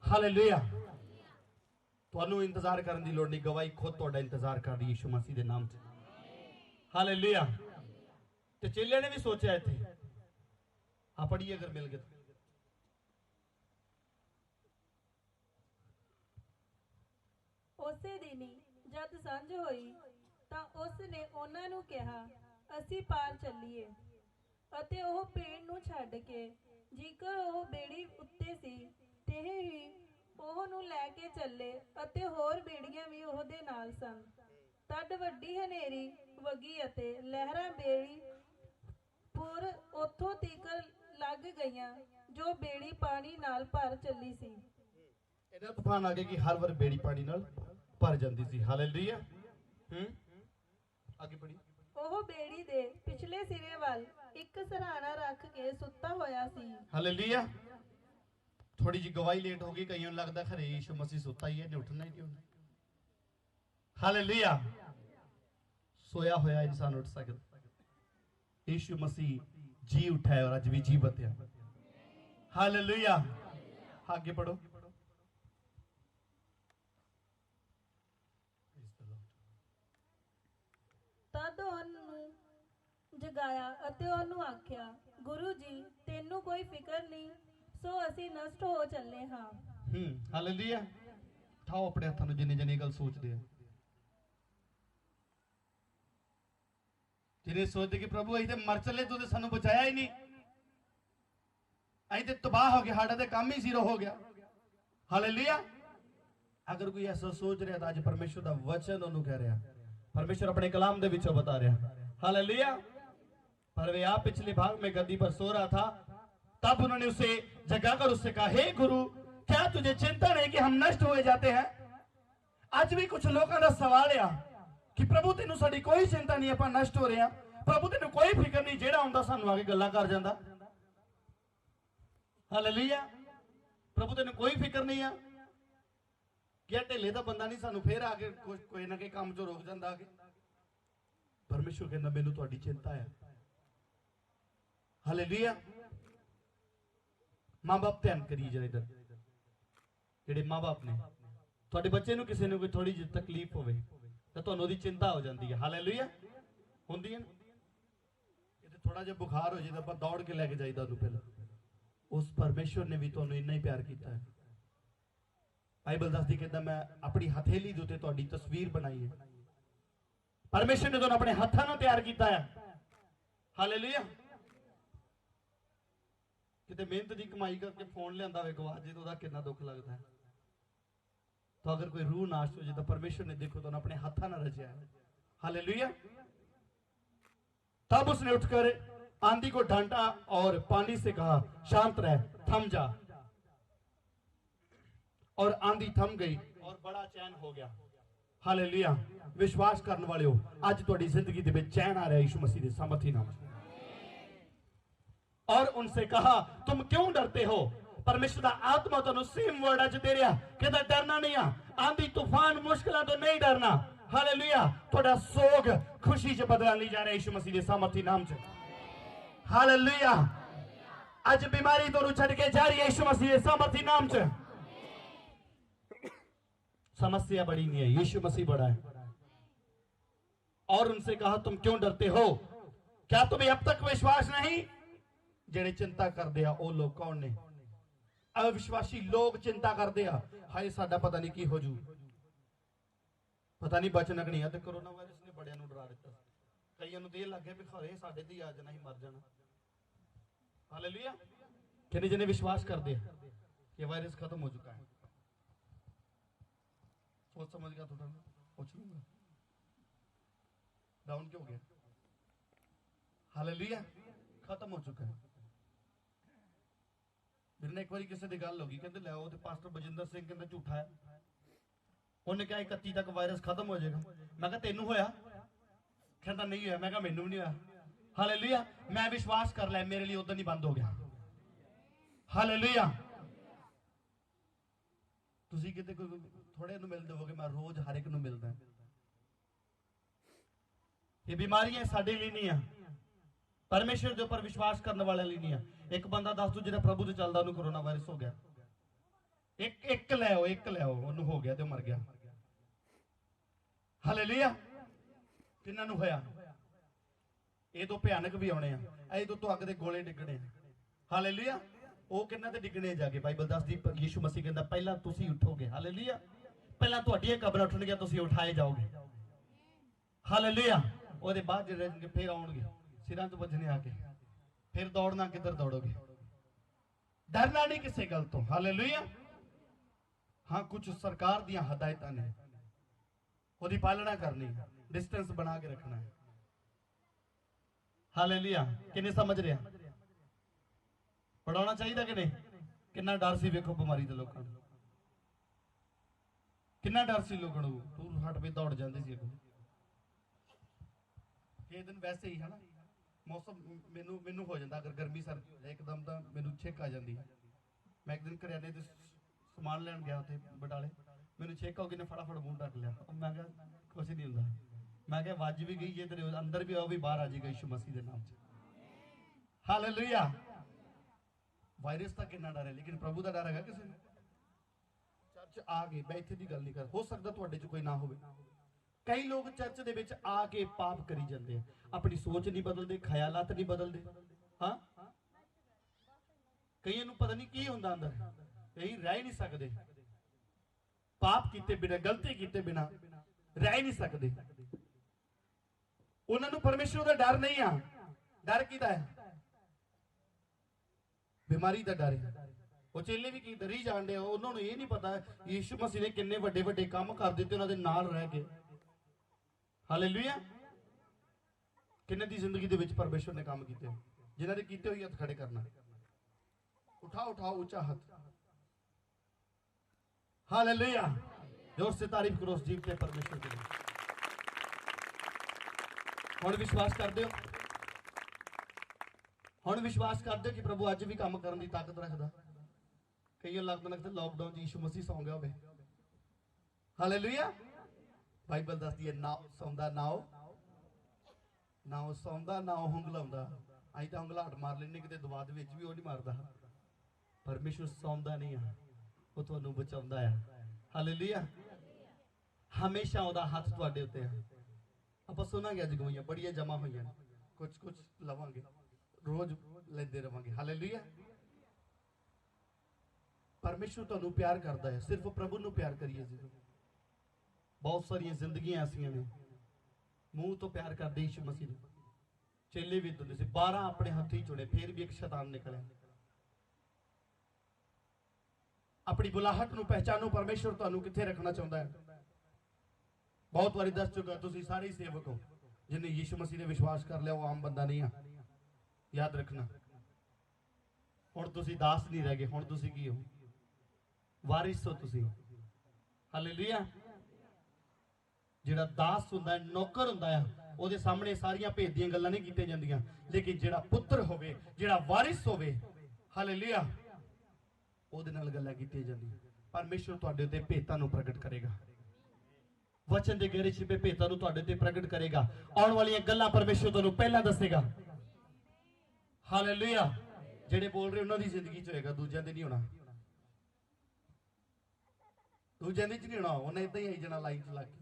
हालेलुया। ਤੁਹਾਨੂੰ ਇੰਤਜ਼ਾਰ ਕਰਨ ਦੀ ਲੋੜ ਨਹੀਂ, ਗਵਾਹੀ ਖੁਦ ਤੁਹਾਡਾ ਇੰਤਜ਼ਾਰ ਕਰ ਰਹੀ ਯੀਸ਼ੂ ਮਸੀਹ ਦੇ ਨਾਮ 'ਚ। ਹਾਲੇਲੂਇਆ। ਤੇ ਚੇਲਿਆਂ ਨੇ ਵੀ ਸੋਚਿਆ ਇੱਥੇ ਆ ਪੜੀਏ ਅਗਰ ਮਿਲ ਗਿਆ। ਉਸੇ ਦਿਨ ਜਦ ਸਾਂਝ ਹੋਈ ਤਾਂ ਉਸ ਨੇ ਉਹਨਾਂ ਨੂੰ ਕਿਹਾ, ਅਸੀਂ ਪਾਰ ਚੱਲੀਏ। ਅਤੇ ਉਹ ਭੀੜ ਨੂੰ ਛੱਡ ਕੇ, ਜੇਕਰ ਉਹ ਬੇੜੀ ਉੱਤੇ ਸੀ, ਤੇ ਹੀ ਉਹ ਨੂੰ ਲੈ ਕੇ ਚੱਲੇ, ਅਤੇ ਹੋਰ ਬੇੜੀਆਂ ਵੀ ਉਹਦੇ ਨਾਲ ਸਨ। ਤਦ ਵੱਡੀ ਹਨੇਰੀ ਵਗੀ ਅਤੇ ਲਹਿਰਾਂ ਬੇੜੀ ਪੁਰ ਉੱਥੋਂ ਤੀਕਰ ਲੱਗ ਗਈਆਂ, ਜੋ ਬੇੜੀ ਪਾਣੀ ਨਾਲ ਭਰ ਚੱਲੀ ਸੀ। ਇਹਦਾ ਤੂਫਾਨ ਆ ਗਿਆ ਕਿ ਹਰ ਵਾਰ ਬੇੜੀ ਪਾਣੀ ਨਾਲ ਭਰ ਜਾਂਦੀ ਸੀ। ਹਾਲੇਲੂਇਆ। ਅੱਗੇ ਪੜੀ। ਉਹ ਬੇੜੀ ਦੇ ਪਿਛਲੇ ਸਿਰੇ ਵੱਲ ਇੱਕ ਸਰਾਣਾ ਰੱਖ ਕੇ ਸੁੱਤਾ ਹੋਇਆ ਸੀ। ਹਾਲੇਲੂਇਆ। थोड़ी जी गवाही लेट होगी, कईयों लगता खरे यीशु मसीह सोता ही है, नहीं उठना ही नहीं। हालेलुया। सोया होया इंसान उठ सकता, यीशु मसीह जी उठा है और आज भी जीवित है। हालेलुया। आगे पढ़ो। ਤਦ ਉਹਨੂੰ ਜਗਾਇਆ ਅਤੇ ਉਹਨੂੰ ਆਖਿਆ, ਗੁਰੂ ਜੀ, ਤੈਨੂੰ ਕੋਈ ਫਿਕਰ ਨਹੀਂ, ਸੋ ਅਸੀਂ ਨਸ਼ਟ ਹੋ ਚੱਲੇ ਹਾਂ। ਹਾਲੇਲੂਇਆ। ਠਾਓ ਆਪਣੇ ਹੱਥਾਂ ਨੂੰ ਜਿੰਨੇ ਜਨੇ ਗੱਲ ਸੋਚਦੇ ਆ, ਜਿਹਨੇ ਸੋਚਦੇ ਕਿ ਪ੍ਰਭੂ ਅਸੀਂ ਤੇ ਮਰ ਚੱਲੇ, ਤੂੰ ਤੇ ਸਾਨੂੰ ਬਚਾਇਆ ਹੀ ਨਹੀਂ, ਅਸੀਂ ਤੇ ਤਬਾਹ ਹੋ ਗਏ, ਸਾਡਾ ਤੇ ਕੰਮ ਹੀ ਜ਼ੀਰੋ ਹੋ ਗਿਆ। ਹਾਲੇਲੂਇਆ। ਅਗਰ ਕੋਈ ਐਸਾ ਸੋਚ ਰਿਹਾ ਤਾਂ ਅੱਜ ਪਰਮੇਸ਼ਰ ਦਾ ਵਚਨ ਉਹਨੂੰ ਕਹਿ ਰਿਹਾ, परमेश्वर अपने कलाम दे विचों बता रहा। हालेलुया। पर वे आप पिछले भाग में गद्दी पर सो रहा था, तब उन्होंने उसे जगाकर उससे कहा, हे गुरु, क्या तुझे चिंता नहीं कि हम नष्ट हुए जाते हैं? आज भी कुछ लोगों का सवाल है कि प्रभु तेनू साडी कोई चिंता नहीं, आपां नष्ट हो रहे हैं, प्रभु तेनू कोई फिक्र नहीं, जेड़ा हुंदा सानू आके गल्लां कर जांदा। हालेलुया। प्रभु तेनू कोई फिक्र नहीं है कि ढिले का बंदा नहीं सानू फिर आके कोई ना कोई काम चो रोक जाता आके। परमेश्वर कहना मैनू तुहाडी चिंता है। हालेलुया। मां बाप ध्यान करिए जरा इधर, जेडे मां बाप ने तुहाडे बच्चे नू किसी ने कोई थोड़ी जी तकलीफ होवे तां तुहानू ओहदी चिंता हो जाती है। हालेलुया। हुंदी है ना, थोड़ा जिहा बुखार हो जाए तां आपां दौड़ के लैके जाईदा ओनू पहला। उस परमेश्वर ने भी तुहानू इन्ना ही प्यार कीता है। बाइबल दसदी कहता मैं अपनी हथेली दे उत्ते तुहाडी तस्वीर बनाई है। परमेश्वर ने तुहानू अपने हत्थां नाल तैयार कीता है। हालेलुया। ਕਿਤੇ ਮਿਹਨਤ ਦੀ ਕਮਾਈ ਕਰਕੇ ਫੋਨ ਲਿਆਂਦਾ ਹੋਵੇ ਗਵਾ ਜੇ ਤਾਂ ਉਹਦਾ ਕਿੰਨਾ ਦੁੱਖ ਲੱਗਦਾ ਹੈ। तो अगर कोई रूह नाश हो जाए तो परमेश्वर ने देखो तो अपने हाथा ना रचा है। हालेलुया। तब उसने उठकर आंधी को डांटा और पानी से कहा शांत रह, थम जा, और आंधी थम गई और बड़ा चैन हो गया। हालेलुया। विश्वास करने वाले हो आज तुहाडी जिंदगी दे विच चैन आ रहा है यीशु मसीह दे सामर्थी नाम। और उनसे कहा तुम क्यों डरते हो। परमेश्वर दा आत्मा तुहानू सेम वर्ड अज दे रहा कहता डरना नहीं आ। आंधी तूफान मुश्किलों तो नहीं डरना। हालेलुया। थोड़ा सोग खुशी च बदला नहीं जा रहा यीशु मसीह दे सामर्थी नाम च। हालेलुया। अज बीमारी तो छड़ के जा रही है यीशु मसीह दे सामर्थी नाम च। समस्या बड़ी नहीं है, यीशु मसीह बड़ा है। और उनसे कहा तुम क्यों डरते हो, क्या तुम्हें अब तक विश्वास नहीं। जेड़े चिंता करते हैं वो लोग कौन ने। अविश्वासी लोग चिंता करते हैं हाय साडा पता नहीं की हो जू, पता नहीं बचना कि नहीं है। कोरोना वायरस ने बड़िया डरा दिता, कईयां नूं देर लग गया भी खरे साडे ते आ जाना ही मर जाना। हालेलुया। किन्ने जने विश्वास करते हैं कि वायरस खत्म हो चुका है। सोच समझ गया थोड़ा पूछ लूंगा डाउन क्यों हो गया। हालेलुया। खत्म हो चुका है। मेरे ने एक बार किसी की गल होगी कहते लै वो पास्टर बजिंदर सिंह कहते झूठा है। उन्हें कहा 31 तक वायरस खत्म हो जाएगा। मैं कहा तेनू होया, कहता नहीं होया। मैं कहा मैनू भी नहीं होया। हालेलुया। मैं विश्वास कर लिया मेरे लिए उधर नहीं बंद हो गया। हालेलुया। तुसी किते कोई थोड़े नूं मिलदे होगे, मैं रोज हर एक नूं मिलदा। ये बीमारियां साडे लिए नहीं है, परमेश्वर के ऊपर विश्वास करने वाले लिए नहीं है। एक बंदा दस दो जो प्रभु से चलता उन्होंने कोरोना वायरस हो गया। एक लै आओ उन्होंने हो गया तो मर गया। हालेलुया। किन्हां नूं होया। ये तो भयानक भी आने ये तो अग दे गोले डिगने। हालेलुया। वो किन्हां ते डिगने जाके बाइबल दसदी यीशु मसीह कहंदा पहला तुसी उठोगे। हालेलुया। पहला तुहाडीआं कब्रां उठणगीआं तुसी उठाए जाओगे। हालेलुया। ਉਹਦੇ बाद ਜਿਹੜੇ फिर आउणगे सिरां तो बजने आके फिर दौड़ना किधर दौड़ोगे। डरना नहीं किसी गल तो। हालेलुया। हाँ कुछ सरकार दी हदायतां ने ओदी पालना करनी, डिस्टेंस बना के रखना है। हालेलुया। किन्ने समझ रहे पढ़ाना चाहिए कि नहीं। किन्ना डर सी वेखो बीमारी दे लोकां नूं, किन्ना डर सी लोकां नूं। टूर हट पे दौड़ जांदे सी। ये दिन वैसे ही है ना मौसम मैनू मैनू हो जाता अगर गर्मी सर्दी हो जाए एकदम तो मैनू छिक आ जाती है। मैं एक दिन करियाने से समान लैन गया उत्थे बटाले, मैनू छिक हो गई ने फटाफट मूँह ढक लिया। मैं क्या कुछ नहीं होंदा। मैं क्या वज भी गई जे तेरे अंदर भी आओ भी बाहर आ जाएगा यीशु मसीह के नाम से। हालेलुया। वायरस का कितना डर है लेकिन प्रभु का डर है किसी ने। चर्च आ गए मैं इत्थे दी गल नहीं कर, हो सकता तुहाडे च कोई ना होवे। कई लोग चर्च दे विच आके पाप करी जाते हैं, अपनी सोच नहीं बदलते, ख्यालात नहीं बदलते। हाँ कई नूं पता नहीं की हुंदा अंदर, कई रह ही नहीं सकते। पाप कीते बिना गलती कीते बिना रह ही नहीं सकते। उन्हां नूं परमेश्वर दा डर नहीं आ। डर किहदा है? बीमारी दा डर है। वो चेले भी की डरी जांदे, उन्होंने ये नहीं पता यीशु मसीह ने किन्ने वड्डे वड्डे काम कर दिते उन्हां दे नाल रह के। हालेलुया। किन्ने दी जिंदगी दे विच परमेश्वर ने काम कीते, जिन्हां दे कीते होई हत्थ खड़े करना। उठाओ उठाओ ऊंचा हाथ। हालेलुया। जोर से तारीफ करो उस जीव के परमेश्वर के लिए। हुण विश्वास कर दियो, हुण विश्वास कर दियो कि प्रभु अज भी काम करने की ताकत रखदा। कईयों लगता लॉकडाउन यीशु मसीह सौ गया होवे। हालेलुया। बाइबल दसदी है ना सौंदा ना सौंदा ना हुंगलाउंदा। असीं तां हुंगलाहट मार लैंदे किते दवा दे विच भी वो नहीं मारदा। परमेश्वर सौंदा नहीं है, वो तुहानूं बचाउंदा है। हालेलुया। हमेशा उहदा हत्थ तुहाडे उत्ते है। आपां सुनांगे अज गवाइयां बड़ियां जमा होईयां, कुछ कुछ लवांगे, रोज लैंदे रवांगे। हालेलुया। परमेश्वर तुहानूं प्यार करता है, सिर्फ प्रभु नूं प्यार करिए जी। बहुत सारिया जिंदगियां ऐसियां ने मूँह तो प्यार करते यीशु मसीह नूं। चेले भी इदां दे सी, 12 अपने हत्थ ही चुने फिर भी एक शैतान निकलिया। ਆਪਣੀ ਬੁਲਾਹਟ ਨੂੰ ਪਹਿਚਾਨੋ ਪਰਮੇਸ਼ਵਰ ਤੁਹਾਨੂੰ ਕਿੱਥੇ ਰੱਖਣਾ ਚਾਹੁੰਦਾ ਹੈ। ਬਹੁਤ ਵਾਰੀ ਦੱਸ ਚੁੱਕਾ ਤੁਸੀਂ ਸਾਰੇ ਹੀ ਸੇਵਕ ਹੋ। ਜਿਹਨੇ ਯੀਸ਼ੂ ਮਸੀਹ ਨੇ ਵਿਸ਼ਵਾਸ ਕਰ ਲਿਆ ਉਹ ਆਮ ਬੰਦਾ ਨਹੀਂ ਆ। ਯਾਦ ਰੱਖਣਾ, ਹੁਣ ਤੁਸੀਂ ਦਾਸ ਨਹੀਂ ਰਹਿ ਗਏ, ਹੁਣ ਤੁਸੀਂ ਕੀ ਹੋ? ਵਾਰਿਸ ਹੋ ਤੁਸੀਂ। ਹਾਲੇਲੂਇਆ। ਜਿਹੜਾ ਦਾਸ ਹੁੰਦਾ ਹੈ, ਨੌਕਰ ਹੁੰਦਾ ਆ, ਉਹਦੇ ਸਾਹਮਣੇ ਸਾਰੀਆਂ ਭੇਦ ਦੀਆਂ ਗੱਲਾਂ ਨਹੀਂ ਕੀਤੀਆਂ ਜਾਂਦੀਆਂ। ਲੇਕਿਨ ਜਿਹੜਾ ਪੁੱਤਰ ਹੋਵੇ, ਜਿਹੜਾ ਵਾਰਿਸ ਹੋਵੇ, ਹਾਲੇਲੂਇਆ, ਉਹਦੇ ਨਾਲ ਗੱਲਾਂ ਕੀਤੀਆਂ ਜਾਂਦੀਆਂ। ਪਰਮੇਸ਼ਵਰ ਤੁਹਾਡੇ ਉੱਤੇ ਭੇਤਾਂ ਨੂੰ ਪ੍ਰਗਟ ਕਰੇਗਾ। ਵਚਨ ਦੇ ਗਹਿਰੇ ਛਿਪੇ ਭੇਤਾਂ ਨੂੰ ਤੁਹਾਡੇ ਤੇ ਪ੍ਰਗਟ ਕਰੇਗਾ। ਆਉਣ ਵਾਲੀਆਂ ਗੱਲਾਂ ਪਰਮੇਸ਼ਵਰ ਤੁਹਾਨੂੰ ਪਹਿਲਾਂ ਦੱਸੇਗਾ। ਹਾਲੇਲੂਇਆ। ਜਿਹੜੇ ਬੋਲ ਰਹੇ ਉਹਨਾਂ ਦੀ ਜ਼ਿੰਦਗੀ 'ਚ ਹੋਏਗਾ, ਦੂਜਿਆਂ ਦੇ ਨਹੀਂ ਹੋਣਾ। ਦੂਜਿਆਂ ਦੇ 'ਚ ਨਹੀਂ ਹੋਣਾ। ਉਹਨੇ ਇਦਾਂ ਹੀ ਆਈ ਜਾਣਾ ਲਾਈਨ 'ਚ ਲੱਗ ਕੇ।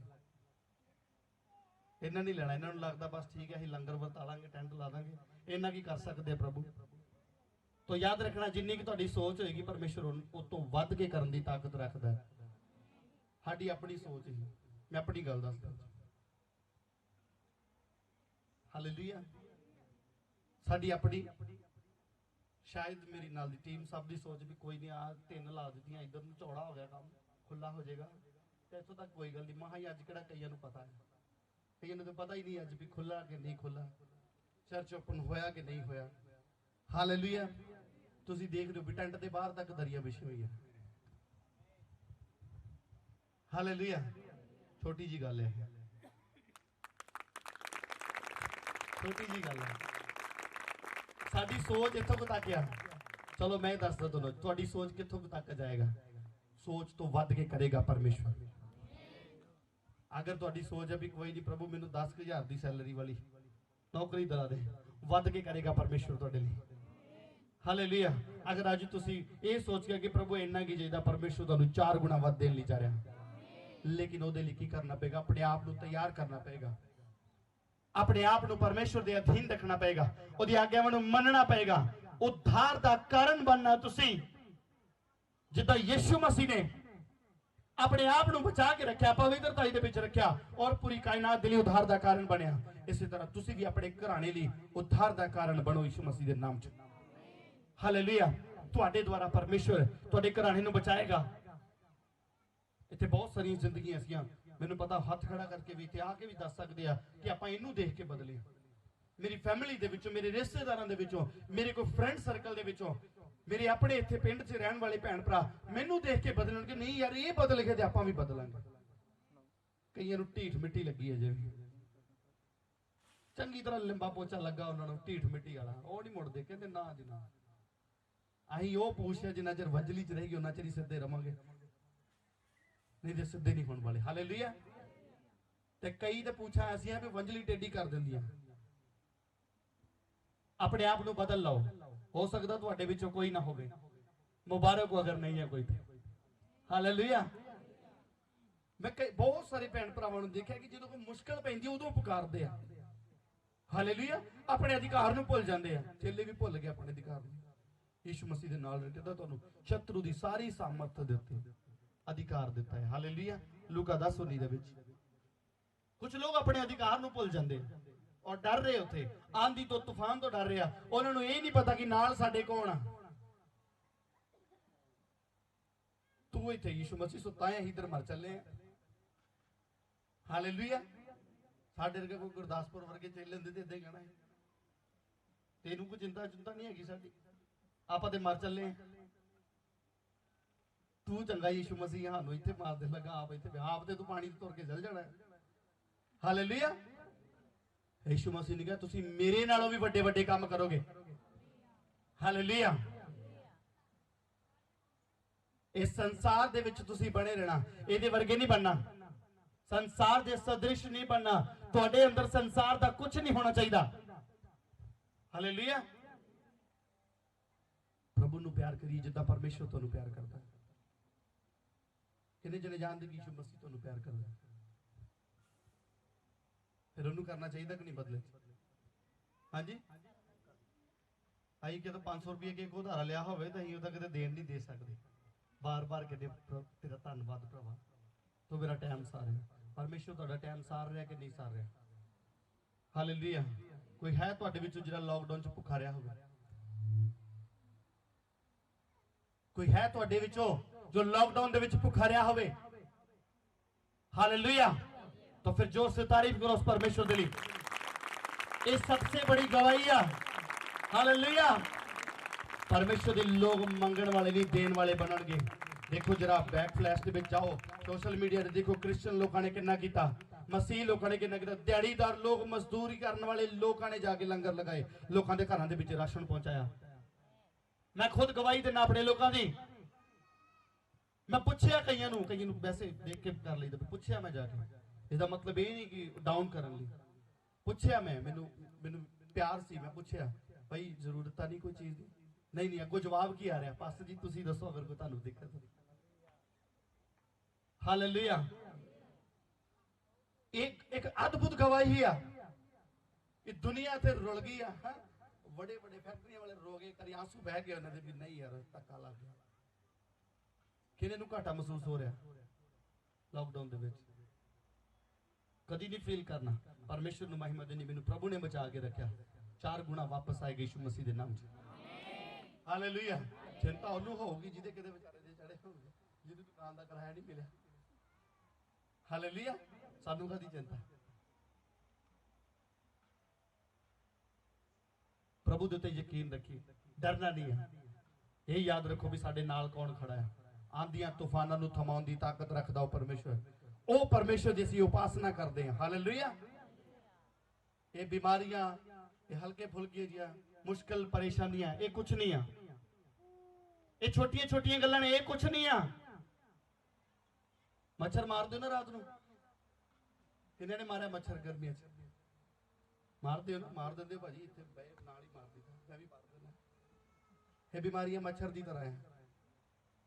ਇਹਨਾਂ ਨਹੀਂ ਲੈਣਾ। ਇਹਨਾਂ ਨੂੰ ਲੱਗਦਾ ਬਸ ਠੀਕ ਹੈ, ਅਸੀਂ ਲੰਗਰ ਵਰਤਾ ਲਾਂਗੇ, ਟੈਂਟ ਲਾ ਦਾਂਗੇ, ਇਹਨਾਂ ਕੀ ਕਰ ਸਕਦੇ ਆ ਪ੍ਰਭੂ। ਤੋ ਯਾਦ ਰੱਖਣਾ, ਜਿੰਨੀ ਕਿ ਤੁਹਾਡੀ ਸੋਚ ਹੋਏਗੀ ਪਰਮੇਸ਼ਵਰ ਉਹ ਤੋਂ ਵੱਧ ਕੇ ਕਰਨ ਦੀ ਤਾਕਤ ਰੱਖਦਾ ਹੈ। ਸਾਡੀ ਆਪਣੀ ਸੋਚ ਹੀ, ਮੈਂ ਆਪਣੀ ਗੱਲ ਦੱਸਦਾ। ਹਾਲੇਲੂਇਆ। ਸਾਡੀ ਆਪਣੀ, ਸ਼ਾਇਦ ਮੇਰੀ ਨਾਲ ਦੀ ਟੀਮ ਸਭ ਦੀ ਸੋਚ ਵੀ ਕੋਈ ਨਹੀਂ, ਆ 3 ਲਾ ਦਿੱਤੀਆਂ, ਇੱਧਰ ਨੂੰ ਚੌੜਾ ਹੋ ਗਿਆ, ਕੰਮ ਖੁੱਲਾ ਹੋ ਜਾਏਗਾ ਤੇ ਇੱਥੋਂ ਤੱਕ ਕੋਈ ਗੱਲ ਨਹੀਂ। ਮਹਾ ਹੀ ਅੱਜ ਕਿਹੜਾ ਕਈਆਂ ਨੂੰ ਪਤਾ ਹੈ, ਕਈਆਂ ਨੂੰ ਤਾਂ ਪਤਾ ਹੀ ਨਹੀਂ ਅੱਜ ਵੀ ਖੁੱਲਾ ਕਿ ਨਹੀਂ ਖੁੱਲਾ, ਚਰਚ ਓਪਨ ਹੋਇਆ ਕਿ ਨਹੀਂ ਹੋਇਆ। ਹਾਲੇਲੂਇਆ। ਤੁਸੀਂ ਦੇਖ ਰਹੇ ਹੋ ਵੀ ਟੈਂਟ ਦੇ ਬਾਹਰ ਤੱਕ ਦਰੀਆਂ ਵਿਛੀ ਹੋਈ ਹੈ। ਹਾਲੇਲੂਇਆ। ਛੋਟੀ ਜੀ ਗੱਲ ਹੈ, ਛੋਟੀ ਜੀ ਗੱਲ ਹੈ। ਸਾਡੀ ਸੋਚ ਇੱਥੋਂ ਤੱਕ ਆ। ਚਲੋ ਮੈਂ ਦੱਸਦਾ ਤੁਹਾਨੂੰ, ਤੁਹਾਡੀ ਸੋਚ ਕਿੱਥੋਂ ਤੱਕ ਜਾਏਗਾ। ਸੋਚ ਤੋਂ ਵੱਧ ਕੇ ਕਰੇਗਾ ਪਰਮੇਸ਼ਵਰ। ਅਗਰ ਤੁਹਾਡੀ ਸੋਚ ਹੈ ਵੀ ਕੋਈ ਨਹੀਂ ਪ੍ਰਭੂ ਮੈਨੂੰ 10,000 ਦੀ ਸੈਲਰੀ ਵਾਲੀ ਨੌਕਰੀ ਦਿਲਾ ਦੇ, ਵੱਧ ਕੇ ਕਰੇਗਾ ਪਰਮੇਸ਼ਵਰ ਤੁਹਾਡੇ ਲਈ। ਹਾਲੇਲੂਇਆ। ਅਗਰ ਅੱਜ ਤੁਸੀਂ ਇਹ ਸੋਚ ਕੇ ਕਿ ਪ੍ਰਭੂ ਇੰਨਾ ਕੀ ਚਾਹੀਦਾ, ਪਰਮੇਸ਼ਵਰ ਤੁਹਾਨੂੰ 4 ਗੁਣਾ ਵੱਧ ਦੇਣ ਲਈ ਜਾ ਰਿਹਾ। ਲੇਕਿਨ ਉਹਦੇ ਲਈ ਕੀ ਕਰਨਾ ਪਏਗਾ? ਆਪਣੇ ਆਪ ਨੂੰ ਤਿਆਰ ਕਰਨਾ ਪਏਗਾ। ਆਪਣੇ ਆਪ ਨੂੰ ਪਰਮੇਸ਼ਵਰ ਦੇ ਅਧੀਨ ਰੱਖਣਾ ਪਏਗਾ। ਉਹਦੀ ਆਗਿਆਵਾਂ ਨੂੰ ਮੰਨਣਾ ਪਏਗਾ। ਉद्धार ਦਾ ਕਾਰਨ ਬਣਨਾ ਤੁਸੀਂ। ਜਿੱਦਾਂ ਯਿਸੂ ਮਸੀਹ ਨੇ ਆਪਣੇ ਆਪ ਨੂੰ ਬਚਾ ਕੇ ਰੱਖਿਆ, ਪਵਿੱਤਰਤਾ ਦੇ ਵਿੱਚ ਰੱਖਿਆ ਔਰ ਪੂਰੀ ਕਾਇਨਾਤ ਦੇ ਲਈ ਉद्धार ਦਾ ਕਾਰਨ ਬਣਿਆ, ਇਸੇ ਤਰ੍ਹਾਂ ਤੁਸੀਂ ਵੀ ਆਪਣੇ ਘਰਾਣੇ ਲਈ उद्धार ਦਾ ਕਾਰਨ ਬਣੋ ਯਿਸੂ ਮਸੀਹ ਦੇ ਨਾਮ 'ਚ। ਹਾਲੇਲੂਇਆ। ਤੁਹਾਡੇ ਦੁਆਰਾ ਪਰਮੇਸ਼ਵਰ ਤੁਹਾਡੇ ਘਰਾਣੇ ਨੂੰ ਬਚਾਏਗਾ। ਇੱਥੇ ਬਹੁਤ ਸਾਰੀਆਂ ਜ਼ਿੰਦਗੀਆਂ ਐਸੀਆਂ, ਮੈਨੂੰ ਪਤਾ, ਹੱਥ ਖੜਾ ਕਰਕੇ ਵੀ ਇੱਥੇ ਆ ਕੇ ਵੀ ਦੱਸ ਸਕਦੇ ਆ ਕਿ ਆਪਾਂ ਇਹਨੂੰ ਦੇਖ ਕੇ ਬਦਲੇ। ਮੇਰੀ ਫੈਮਿਲੀ ਦੇ ਵਿੱਚੋਂ, ਮੇਰੇ ਰਿਸ਼ਤੇਦਾਰਾਂ ਦੇ ਵਿੱਚੋਂ, ਮੇਰੇ ਕੋਈ ਫਰੈਂਡ ਸਰਕਲ ਦੇ ਵਿੱਚੋਂ, ਮੇਰੇ ਆਪਣੇ ਇੱਥੇ ਪਿੰਡ 'ਚ ਰਹਿਣ ਵਾਲੇ ਭੈਣ ਭਰਾ ਮੈਨੂੰ ਦੇਖ ਕੇ ਬਦਲਣਗੇ। ਨਹੀਂ ਯਾਰ, ਇਹ ਬਦਲ ਗਏ ਤੇ ਆਪਾਂ ਵੀ ਬਦਲਾਂਗੇ। ਕਈਆਂ ਨੂੰ ਢੀਠ ਮਿੱਟੀ ਲੱਗੀ ਹੈ, ਜਿਵੇਂ ਚੰਗੀ ਤਰ੍ਹਾਂ ਲਿੰਬਾ ਪੋਚਾ ਲੱਗਾ ਉਹਨਾਂ ਨੂੰ, ਢੀਠ ਮਿੱਟੀ ਵਾਲਾ, ਉਹ ਨਹੀਂ ਮੁੜਦੇ। ਕਹਿੰਦੇ ਨਾ ਜੀ ਨਾ, ਅਸੀਂ ਉਹ ਪੁੱਛਿਆ ਜਿੰਨਾ ਚਿਰ ਵੰਜਲੀ 'ਚ ਰਹੇਗੀ ਉਹਨਾਂ ਚਿਰ ਹੀ ਸਿੱਧੇ ਰਵਾਂਗੇ, ਨਹੀਂ ਤੇ ਸਿੱਧੇ ਨਹੀਂ ਹੋਣ ਵਾਲੇ। ਹਾਲੇਲੂਇਆ। ਤੇ ਕਈ ਤੇ ਪੁੱਛਾਂ ਐਸੀਆਂ ਵੀ ਵੰਜਲੀ ਟੇਢੀ ਕਰ ਦਿੰਦੀਆਂ। ਆਪਣੇ ਆਪ ਨੂੰ ਬਦਲ ਲਓ। ਹੋ ਸਕਦਾ ਤੁਹਾਡੇ ਵਿੱਚੋਂ ਕੋਈ ਨਾ ਹੋਵੇ, ਮੁਬਾਰਕ ਹੋ ਅਗਰ ਨਹੀਂ ਹੈ ਕੋਈ ਤੇ। ਹਾਲੇਲੂਇਆ। ਮੈਂ ਬਹੁਤ ਸਾਰੇ ਭੈਣ ਭਰਾਵਾਂ ਨੂੰ ਦੇਖਿਆ ਕਿ ਜਦੋਂ ਕੋਈ ਮੁਸ਼ਕਲ ਪੈਂਦੀ ਉਦੋਂ ਪੁਕਾਰਦੇ ਆ। ਹਾਲੇਲੂਇਆ। ਆਪਣੇ ਅਧਿਕਾਰ ਨੂੰ ਭੁੱਲ ਜਾਂਦੇ ਆ। ਚੇਲੇ ਵੀ ਭੁੱਲ ਗਏ ਆਪਣੇ ਅਧਿਕਾਰ ਨੂੰ। ਯਿਸੂ ਮਸੀਹ ਦੇ ਨਾਲ ਰਹਿ ਕੇ ਤਾਂ ਤੁਹਾਨੂੰ ਸ਼ਤਰੂ ਦੀ ਸਾਰੀ ਸਾਮਰਥ ਦਿੱਤੀ, ਅਧਿਕਾਰ ਦਿੱਤਾ ਹੈ। ਹਾਲੇਲੂਇਆ। ਲੂਕਾ 10:19 ਦੇ ਵਿੱਚ ਕੁਝ ਲੋਕ ਆਪਣੇ ਅਧਿਕਾਰ ਨੂੰ ਭੁੱਲ ਜਾਂਦੇ ਔਰ ਡਰ ਰਹੇ, ਉੱਥੇ ਆਂधी ਤੋਂ ਤੂਫਾਨ ਤੋਂ ਡਰ ਰਿਹਾ। ਉਹਨਾਂ ਨੂੰ ਇਹ ਨਹੀਂ ਪਤਾ ਕਿ ਨਾਲ ਸਾਡੇ ਕੌਣ ਆ। ਤੂੰ ਇੱਥੇ ਯਿਸੂ ਮਸੀਹ ਸੁੱਤਾ ਹੈ, ਇਧਰ ਮਰ ਚੱਲੇ ਆ। ਹਾਲੇਲੂਇਆ। ਸਾਡੇ ਵਰਗੇ ਕੋਈ ਗੁਰਦਾਸਪੁਰ ਵਰਗੇ ਚੇਲੇ ਹੁੰਦੇ ਤੇ ਇਦਾਂ ਕਹਿਣਾ, ਤੈਨੂੰ ਕੋਈ ਚਿੰਤਾ ਨਹੀਂ ਹੈਗੀ ਸਾਡੀ, ਆਪਾਂ ਤੇ ਮਰ ਚੱਲੇ। ਤੂੰ ਚੰਗਾ ਯਿਸੂ ਮਸੀਹ ਸਾਨੂੰ ਇੱਥੇ ਮਾਰ ਦੇ ਲੱਗਾ, ਆਪ ਇੱਥੇ, ਆਪ ਤੇ ਤੂੰ ਪਾਣੀ ਤੁਰ ਕੇ ਚੱਲ ਜਾਣਾ। ਹਾਲੇਲੂਇਆ। ਯਿਸੂ ਮਸੀਹ ਨੇ ਕਿਹਾ ਤੁਸੀਂ ਮੇਰੇ ਨਾਲੋਂ ਵੀ ਵੱਡੇ ਵੱਡੇ ਕੰਮ ਕਰੋਗੇ। ਹਾਲੇਲੂਇਆ। ਇਸ ਸੰਸਾਰ ਦੇ ਵਿੱਚ ਤੁਸੀਂ ਬਣੇ ਰਹਿਣਾ, ਇਹਦੇ ਵਰਗੇ ਨਹੀਂ ਬਣਨਾ, ਸੰਸਾਰ ਦੇ ਸਦ੍ਰਿਸ਼ ਨਹੀਂ ਬਣਨਾ। ਤੁਹਾਡੇ ਅੰਦਰ ਸੰਸਾਰ ਦਾ ਕੁਝ ਨਹੀਂ ਹੋਣਾ ਚਾਹੀਦਾ। ਹਾਲੇਲੂਇਆ। ਪ੍ਰਭੂ ਨੂੰ ਪਿਆਰ ਕਰੀਏ ਜਿੱਦਾਂ ਪਰਮੇਸ਼ਵਰ ਤੁਹਾਨੂੰ ਪਿਆਰ ਕਰਦਾ। ਕਿੰਨੇ ਜਣੇ ਜਾਣਦੇ ਕਿ ਯਿਸੂ ਮਸੀਹ ਤੁਹਾਨੂੰ ਪਿਆਰ ਕਰਦਾ? ਫਿਰ ਉਹਨੂੰ ਕਰਨਾ ਚਾਹੀਦਾ ਕਿ ਨਹੀਂ ਬਦਲੇ? ਹਾਂਜੀ। ਅਸੀਂ ਕਿਤੇ 500 ਰੁਪਏ ਕੇ ਉਧਾਰਾ ਲਿਆ ਹੋਵੇ ਤਾਂ ਅਸੀਂ ਉਹਦਾ ਕਿਤੇ ਦੇਣ ਨਹੀਂ ਦੇ ਸਕਦੇ। ਬਾਰ-ਬਾਰ ਕਹਿੰਦੇ ਤੇਰਾ ਧੰਨਵਾਦ ਭਰਾਵਾ, ਤੂੰ ਮੇਰਾ ਟਾਈਮ ਸਾਰ ਰਿਹਾ। ਪਰਮੇਸ਼ਵਰ ਤੁਹਾਡਾ ਟਾਈਮ ਸਾਰ ਰਿਹਾ ਕਿ ਨਹੀਂ ਸਾਰ ਰਿਹਾ? ਹਾਲੇਲੂਇਆ। ਕੋਈ ਹੈ ਤੁਹਾਡੇ ਵਿੱਚੋਂ ਜਿਹੜਾ ਲਾਕਡਾਊਨ 'ਚ ਭੁੱਖਾ ਰਿਹਾ ਹੋਵੇ? ਕੋਈ ਹੈ ਤੁਹਾਡੇ ਵਿੱਚੋਂ जो लॉकडाउन ਦੇ ਵਿੱਚ ਭੁੱਖਾ ਰਿਹਾ ਹੋਵੇ हालेलुया तो फिर जोर से तारीफ करो उस परमेश्वर के लिए ये सबसे बड़ी गवाही है हालेलुया परमेश्वर के लोग मंगण वाले नहीं देन वाले बनणगे देखो जरा बैक फ्लैश के ਵਿੱਚ जाओ सोशल मीडिया ਤੇ देखो क्रिश्चियन लोगों ने कितना किया मसीह लोगों ने कितना किया दिहाड़ीदार लोग मजदूरी करने वाले लोगों ने जाके लंगर लगाए लोगों के घरों के राशन पहुंचाया मैं खुद गवाही देना अपने लोगों की मैं पूछया कईयां वैसे देख के कर ली पूछया मैं जाके इसका मतलब ये नहीं कि डाउन करने लिए पूछया मैं मैनू मैनू प्यार सी मैं पूछया भाई जरूरत नहीं कोई चीज की नहीं नहीं अगो जवाब की आ रहा पास्टर जी तुसी दसो अगर कोई तुहानू दिक्कत हो हालेलुया एक अद्भुत गवाही है कि दुनिया थे रुल गई है बड़े बड़े फैक्ट्रियां वाले रोगे करी आंसू बह गए उन्होंने भी नहीं यार धक्का लग गया किने नू घाटा महसूस हो रहा लॉकडाउन दे विच कदी नहीं फील करना परमेश्वर नू महिमा देनी मैनू प्रभु ने बचा के रखा 4 गुना वापस आएगा यीशु मसीह दे नाम च हालेलुया चिंता ओनू होगी जिदे किते बेचारे दे चढ़े होंगे जिदे दुकान दा किराया नहीं मिले हालेलुया सानू कदी चिंता प्रभु दे उत्ते यकीन रखिए डरना नहीं है ये याद रखो भी साडे नाल कौन खड़ा है आंधियां तूफानां नू थमाउण दी ताकत रखदा ओ परमेश्वर जिसकी उपासना करते हैं हालेलुया ये बीमारियां ये हल्के फुल्के जिया मुश्किल परेशानियां ये कुछ नहीं है ये छोटियां छोटियां गल्लां ने ये कुछ नहीं है मच्छर मार दो ना रात नू किन्ने ने मारा मच्छर गर्मियां च मार दो ना मार देंदे भाजी इत्थे नाल ही मार दीदा मैं भी मार देना ये बीमारियां मच्छर दी तरह है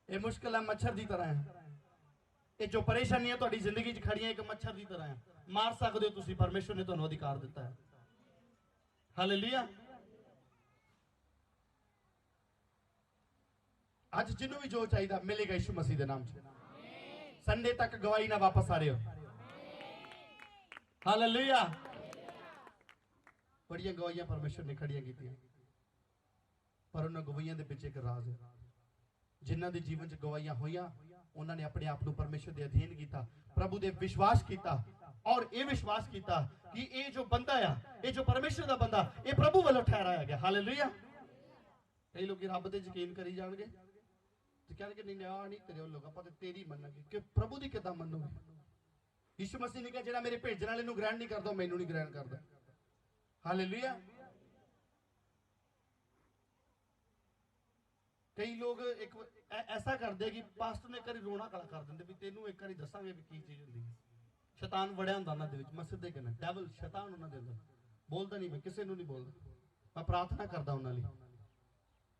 ये मुश्किल है मच्छर की तरह है ये जो परेशानियां तुहाडी जिंदगी च खड़ियां एक मच्छर की तरह है मार सकते हो तुसी परमेश्वर ने तुहानू अधिकार दिता है हालेलुया आज जिन्हों भी जो चाहिए मिलेगा यीशु मसीह के नाम से संडे तक गवाही ना वापस आ रहे हो हालेलुया बड़ियां गवाहियां परमेश्वर ने खड़ियां की पर उन्होंने गवाहियां के पीछे एक राज है जिन्हों के जीवन च गवाहियां होइयां उन्होंने अपने आप को परमेश्वर के अधीन किया प्रभु दे विश्वास किया और ये विश्वास किया कि ये जो बंदा है ये जो परमेश्वर का बंदा ये प्रभु वालों ठहराया गया हालेलुया कई लोग रब ते यकीन करी जाएंगे तो कहेंगे नहीं आ नहीं करियो लोग आप तेरी मनगे कि प्रभु की किदां मनोगे यीशु मसीह ने कहा जिहड़ा मेरे भेजण वाले नूं ग्रहण नहीं करदा मैनूं नहीं ग्रहण करदा हालेलुया कई लोग एक ऐसा करते कि पास्टर ने एक बार रोना खड़ा कर देंगे भी तेनू एक बार दसांगे भी की चीज होंदी है शैतान वड़िया हुंदा उन्हां दे विच मैं सिद्धे कहना डेविल शैतान उन्हां दे अंदर बोलदा नहीं मैं किसी नूं नहीं बोलदा मैं प्रार्थना करदा उन्हां लई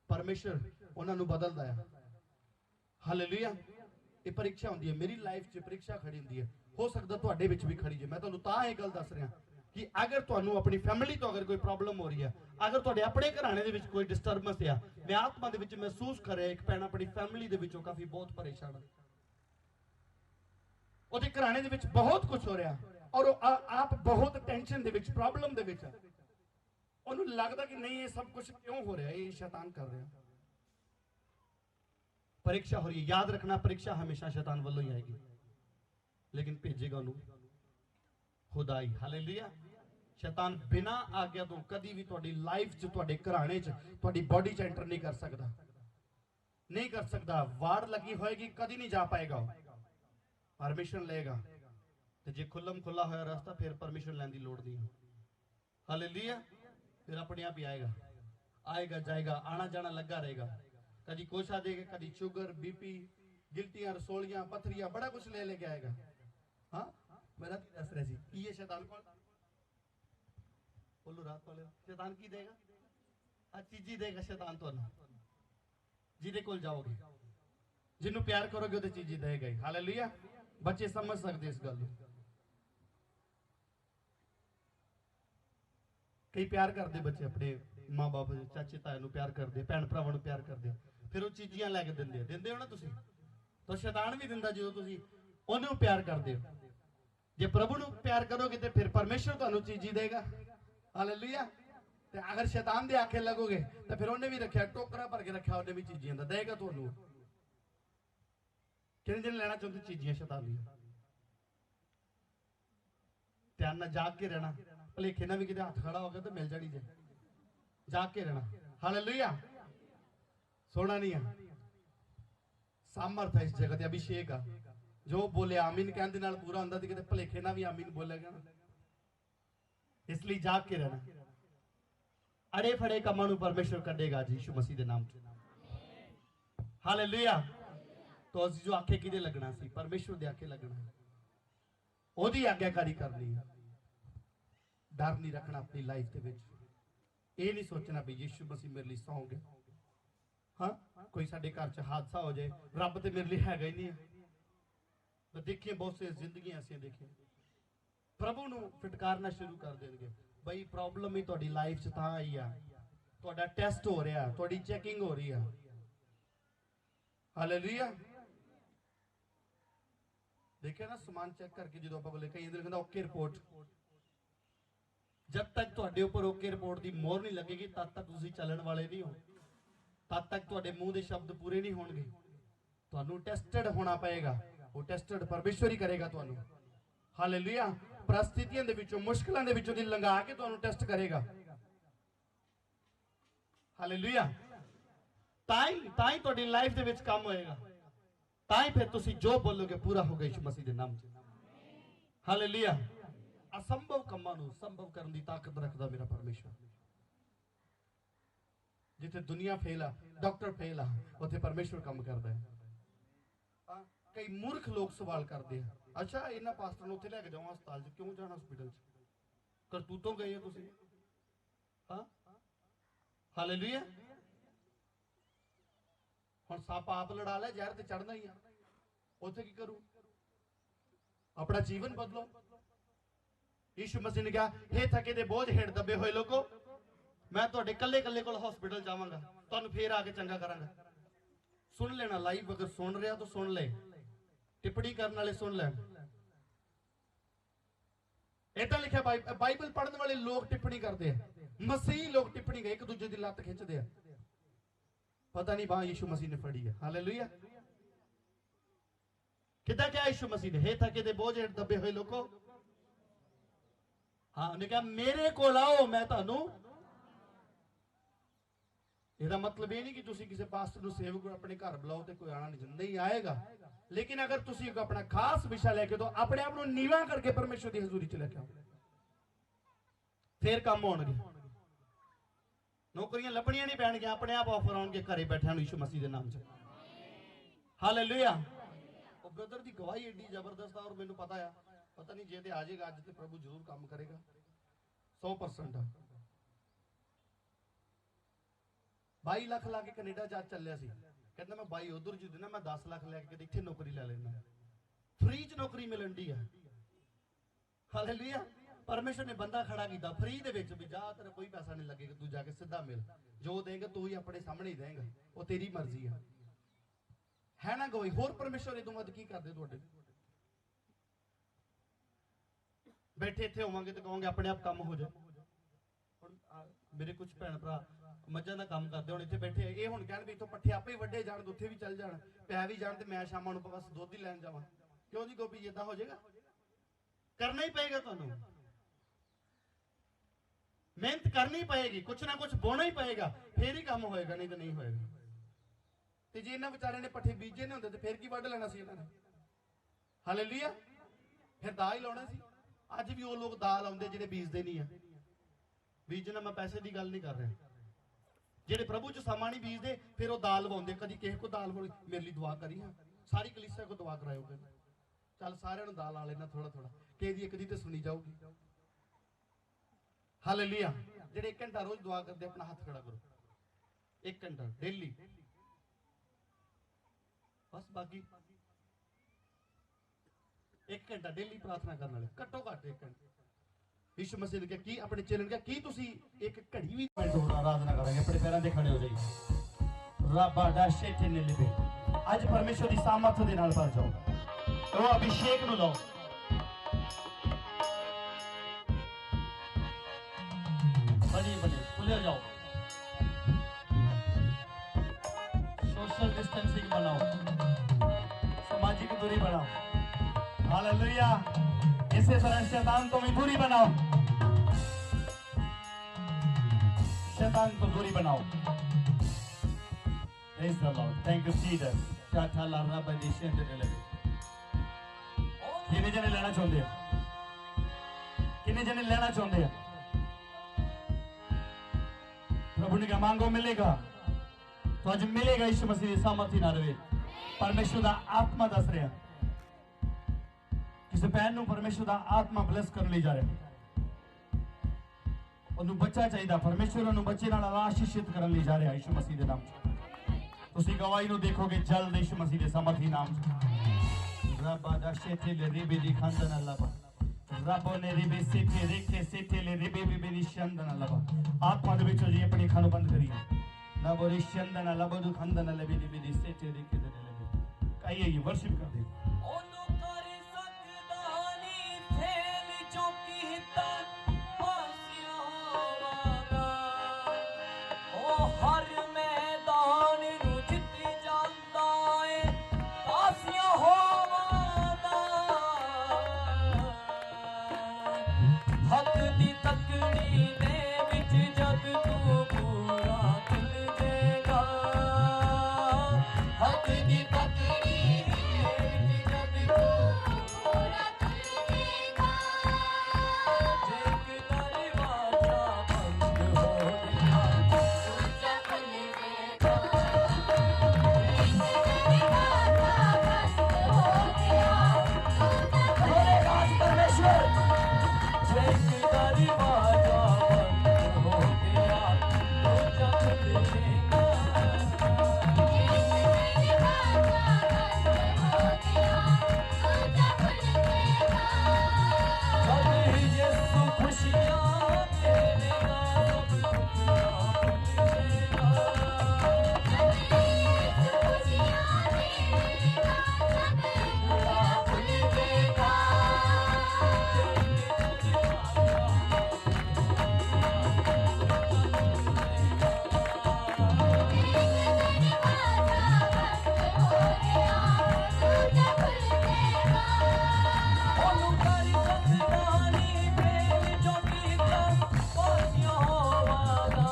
परमेश्वर उन्हां नूं बदलदा है हालेलुया ये परीक्षा होंदी है मेरी लाइफ च परीक्षा खड़ी होंदी है हो सकदा तुहाडे विच भी खड़ी जे मैं तुहानूं तां इह गल दस रहा कि अगर तुहानूं अपनी फैमिली तो अगर कोई प्रॉब्लम हो रही है अगर तुहाडे अपने घराने दे विच कोई डिस्टर्बेंस है मैं आत्मा दे विच महसूस कर रहा एक भैन अपनी फैमिली दे विचों काफी बहुत परेशान है ਉਹਦੇ ਘਰਾਣੇ ਦੇ ਵਿੱਚ बहुत कुछ हो रहा और आप बहुत टेंशन ਦੇ ਵਿੱਚ प्रॉब्लम ਦੇ ਵਿੱਚ ਉਹਨੂੰ लगता कि नहीं ये सब कुछ क्यों हो रहा है ये शैतान कर रहा परीक्षा हो रही है याद रखना परीक्षा हमेशा शैतान वालों ही आएगी लेकिन भेजेगा उन्होंने खुदा ही हालेलुया शैतान बिना आज्ञा तो कभी भी तुहाडी लाइफ च तुहाडे घराने च तुहाडी बॉडी च एंटर नहीं कर सकता नहीं कर सकता वाड़ लगी होएगी कभी नहीं जा पाएगा परमिशन लेगा तो जे खुल्लम खुला होया रास्ता फिर परमिशन लैन दी लोड़ नहीं हालेलुया फिर अपने आप ही आएगा जाएगा आना जाना लगा रहेगा कभी कोशा देगा कभी शुगर बीपी गिल्टियां रसोलियां पथरियां बड़ा कुछ ले लेके आएगा हाँ मेरा दस रही सी की ये शैतान कौन बोलो रात वाले शैतान की देगा आज चीजी देगा शैतान तो जिदे कोल जाओगे जिन्हों प्यार करोगे तो चीजी देगा ही हालेलुया बच्चे समझ सकते इस गल कई प्यार करते बच्चे अपने माँ बाप चाचे ताए प्यार करते भैन भरावां प्यार करते फिर वो चीजियां लैके देंदे हो ना तुसीं तो शैतान भी दिंदा जो तुसीं ओनू प्यार करते हो जे प्रभु नू प्यार करोगे तो फिर परमेश्वर तुहानू चीजी देगा हालेलुया ते अगर शैतान दे आखे लगोगे तो फिर उन्हें भी रखा टोकरा भर के रखा उन्हें भी चीजियां दा देगा तुहानू किन्ने दिन लेना चाहते चीजियां शैतान दी ध्यान ना जाग के रहना भलेखे ना भी किते हाथ खड़ा हो गया तो मिल जानी जे जाग के रहना हालेलुया सोना नहीं है सामर्थ है इस जगह ते अभिषेक है जो बोले आमीन कहने नाल पूरा होंदा ते किते भलेखे ना भी आमीन बोलेगा ना इसलिए जाग के रहना अड़े फड़े कमां नूं परमेश्वर कढेगा जी यीशु मसीह दे नाम च हालेलुया तो असीं जो आखे किदे लगना सी परमेश्वर दे आखे लगना ओदी आज्ञाकारी करनी डर नहीं रखना अपनी लाइफ के विच ये नहीं सोचना भी यीशु मसीह मेरे लिए सौ गया हाँ कोई साडे घर च हादसा हो जाए रब तो मेरे लिए हैगा ही नहीं है तो देखिए बहुत से जिंदगी ऐसी देखिए प्रभु नूं फिटकारना शुरू कर देंगे बई प्रॉब्लम ही तुहाडी लाइफ च तां आई आ तुहाडा टेस्ट हो रहा तुहाडी चेकिंग हो रही है हालेलुया देखिए ना समान चेक करके जो आप बोले कई दिन कहता ओके रिपोर्ट जब तक तुहाडे ऊपर ओके रिपोर्ट की मोहर नहीं लगेगी तद तक तुसीं चलण वाले नहीं हो तद तक तुहाडे मुंह के शब्द पूरे नहीं होणगे तुहानू टेस्टेड होना पएगा वो टेस्टेड परमेश्वर ही करेगा तुहानू हालेलुया परिस्थितियों दे विचों मुश्किलों दे विचों दी लंघा के तुहानू टेस्ट करेगा हालेलुया ताई ताई तुहाडी लाइफ दे विच काम होएगा ताई फिर तुसी जो बोलोगे पूरा होगा यीशु मसीह दे नाम च हालेलुया असंभव कमां नूं संभव करने की ताकत रखदा मेरा परमेश्वर जिथे दुनिया फेल आ डॉक्टर फेल आ उथे परमेश्वर काम करदा है कई मूर्ख लोग सवाल करते हैं अच्छा इन्हां पास्टर नूं उत्थे लेके जाओ हस्पताल च क्यों जाना हॉस्पिटल च करतूतों गए हो तुसी हां हालेलुया हुण सप आप लड़ा ले जहर ते चढ़ना ही आ उत्थे की करूं अपना जीवन बदलो यीशु मसीह ने कहा हे थके दे बोझ हेठ दबे हुए लोगो मैं तुहाडे कल्ले कल्ले कोल हॉस्पिटल जावांगा तुहानू फिर आके चंगा करांगा सुन लेना लाइव अगर सुन रहा तो सुन ले टिप्पणी करने वाले सुन ले ऐसा लिखा बाइबल पढ़ने वाले लोग टिप्पणी करते हैं मसीह लोग टिप्पणी एक दूजे की लत खिंचते हैं पता नहीं बांह यीशु मसीह ने फड़ी है हालेलुया कितना क्या यीशु मसीह ने हे थके दे बोझ हेठ दबे हुए लोगो हाँ उन्हें कहा मेरे को आओ मैं तुहानू ਇਹਦਾ मतलब ये नहीं कि तुसी किसी पास्टर ਨੂੰ सेवक ਨੂੰ अपने घर बुलाओ तो कोई आना नहीं आएगा लेकिन अगर तुसी अपना खास विषय लेके तो अपने आप को नीवा करके परमेश्वर की हजूरी च लेके आओ फिर काम होणगे नौकरियां लभणियां नहीं पैणगियां अपने आप ऑफर आउणगे घरे बैठियां यीशु मसीह के नाम च हालेलुया वो ब्रदर की गवाही एडी जबरदस्त है और मैनू पता है पता नहीं जे ते आ जाएगा अज ते प्रभु जरूर काम करेगा 100% 22 लाख ला के कनेडा जा चलिया सी कहता मैं 22 उधर जी देना मैं 10 लाख लैके इत्थे नौकरी ले लेना फ्री च नौकरी मिलन दी है हालेलुया परमेश्वर ने बंदा खड़ा किया फ्री दे विच भी जा तेरा कोई पैसा नहीं लगेगा तू जाके सीधा मिल जो देंगे तू ही अपने सामने ही देंगा वो तेरी मर्जी है ना कोई होर परमेश्वर इदों वध की करदे तुहाडे बैठे इत्थे होवांगे तो कहोगे अपने आप काम हो जाए मेरे कुछ भैन भरा मज्जां दा काम करदे हुण इत्थे बैठे ये हुण कहण भी इत्थों पट्ठे आपे ही वड्डे जाण उत्थे भी चल जाण पै भी जाण ते मैं शामां नूं बस दुੱਧ ही लैण जावां क्यों जी गोपी इदां हो जाएगा करना ही पएगा तुहानूं मेहनत करनी पएगी कुछ ना कुछ बोना ही पएगा फिर ही काम होएगा नहीं तो नहीं होएगा ते जे इन्हां विचारे ने पट्ठे बीजे नहीं हुंदे ते फिर की वड्ड लेना सी इन्हां ने हालेलुया फिर दा ही लाउणा सी अज भी वो लोग दा लाउंदे जिहड़े बीजदे नहीं है बीजना मैं पैसे की गल नहीं कर रहा जेडे प्रभु च समा नहीं बीजते फिर वो दाल लवाउंदे कदी किसी को दाल मेरे लिए दुआ करी हाँ सारी कलीसिया को दुआ कराओ चल सारे दाल ला लेना थोड़ा थोड़ा कि एक दी तो सुनी जाऊगी हालेलुया जेडे 1 घंटा रोज दुआ करते अपना हाथ खड़ा करो 1 घंटा डेली बस बाकी 1 घंटा डेली प्रार्थना करने वाले घट्टो घट 1 घंटा यीशु मसीह ने कहा कि अपने चेलन कहा कि तुसी एक घड़ी भी आराधना करेंगे अपने पैरों पे खड़े हो जाइए रब्बा डाशे ने लिबे आज परमेश्वर की सामर्थ दे नाल भर जाओ तो अभिषेक नु लो बड़ी बड़ी खुले हो जाओ सोशल डिस्टेंसिंग बनाओ समाज दूरी बनाओ। हालेलुया। इसी तरह शैतान को भी दूरी बनाओ, शैतान को दूरी बनाओ। Praise the Lord. Thank you, Jesus. Shatala Rabba Dishente Deleve. कितने जने लेना चाहते हैं? कितने जने लेना चाहते हैं? प्रभु ने कहा मांगो मिलेगा। तो आज मिलेगा यीशु मसीह की सामर्थी ना रहे। परमेश्वर दा आत्मा दस रहा। किसी भैन नूं परमेश्वर दा आत्मा ब्लेस कर ले जा रहा। ਉਹਨੂੰ ਬੱਚਾ ਚਾਹੀਦਾ, ਪਰਮੇਸ਼ਵਰ ਉਹਨੂੰ ਬੱਚੇ ਨਾਲ ਆਸ਼ੀਸ਼ਿਤ ਕਰਨ ਲਈ ਜਾ ਰਿਹਾ ਯਿਸੂ ਮਸੀਹ ਦੇ ਨਾਮ 'ਚ। ਤੁਸੀਂ ਗਵਾਹੀ ਨੂੰ ਦੇਖੋਗੇ ਜਲਦ ਯਿਸੂ ਮਸੀਹ ਦੇ ਸਮਰਥੀ ਨਾਮ 'ਚ। ਰੱਬਾ ਦਾ ਸ਼ੇਤੇ ਲੈ ਰਿਬੇ ਦੀ ਖੰਦਨ ਅੱਲਾਹ ਰੱਬੋ ਨੇ ਰਿਬੇ ਸੇਤੇ ਰੇਖੇ ਸੇਤੇ ਲੈ ਰਿਬੇ ਬੇ ਦੀ ਸ਼ੰਦਨ ਅੱਲਾਹ। ਆਤਮਾ ਦੇ ਵਿੱਚੋਂ ਜੀ ਆਪਣੀ ਅੱਖਾਂ ਨੂੰ ਬੰਦ ਕਰੀਏ। ਨਾ ਬੋਰੀ ਸ਼ੰਦਨ ਅੱਲਾਹ ਬਦੂ ਖੰਦਨ ਅੱਲਾਹ ਬੇ ਦੀ ਸੇਤੇ ਰੇਖੇ ਦੇ ਲੈ ਕਹੀਏ ਇਹ ਵਰਸ਼ਿਪ ਕਰਦੇ। ਉਹਨੂੰ ਕਰ ਸਕਦਾ ਨਹੀਂ ਫੇਲ ਜੋ ਕੀਤਾ हर मैदान नू जित जांदा है कासियां होवादा हक दी तकड़ी दे विच जद तू पूरा दिल देगा हक दी तकड़ी दे विच जद तू पूरा दिल देगा एक दरवाजा बंद हो गया दूजा खुल देगा बोले राज परमेश्वर एक दरवाजा बंद हो गया दूजा खुल देगा अब यीशु खुशियां देगा सब खुशियां ਉਹਨੂੰ ਕਰ ਸਕਦਾ ਨਹੀਂ ਫੇਲ ਜੋ ਕੀਤਾ ਪਾਸੀਆਂ ਹੋਵਾਦਾ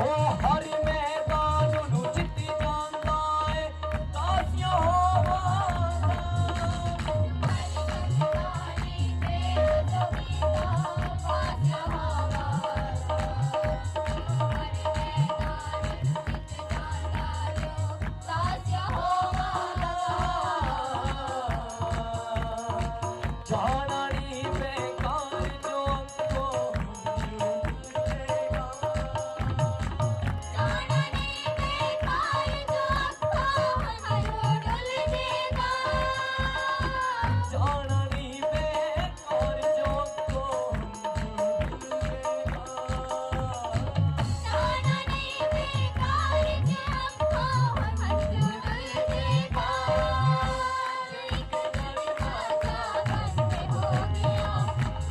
ਉਹ ਹਰ ਮੈਦਾਨ ਨੂੰ ਜਿੱਤ ਜਾਂਦਾ ਏ ਕਾਸੀਆਂ ਹੋਵਾਦਾ ਜਾਣਾ ਨਹੀਂ ਬੇਕਾਰ ਜੋ ਅੰਕੋ ਝੂਠੇਗਾ ਜਾਣਾ ਨਹੀਂ ਬੇਕਾਰ ਜੋ ਅੰਕੋ ਝੂਠੇਗਾ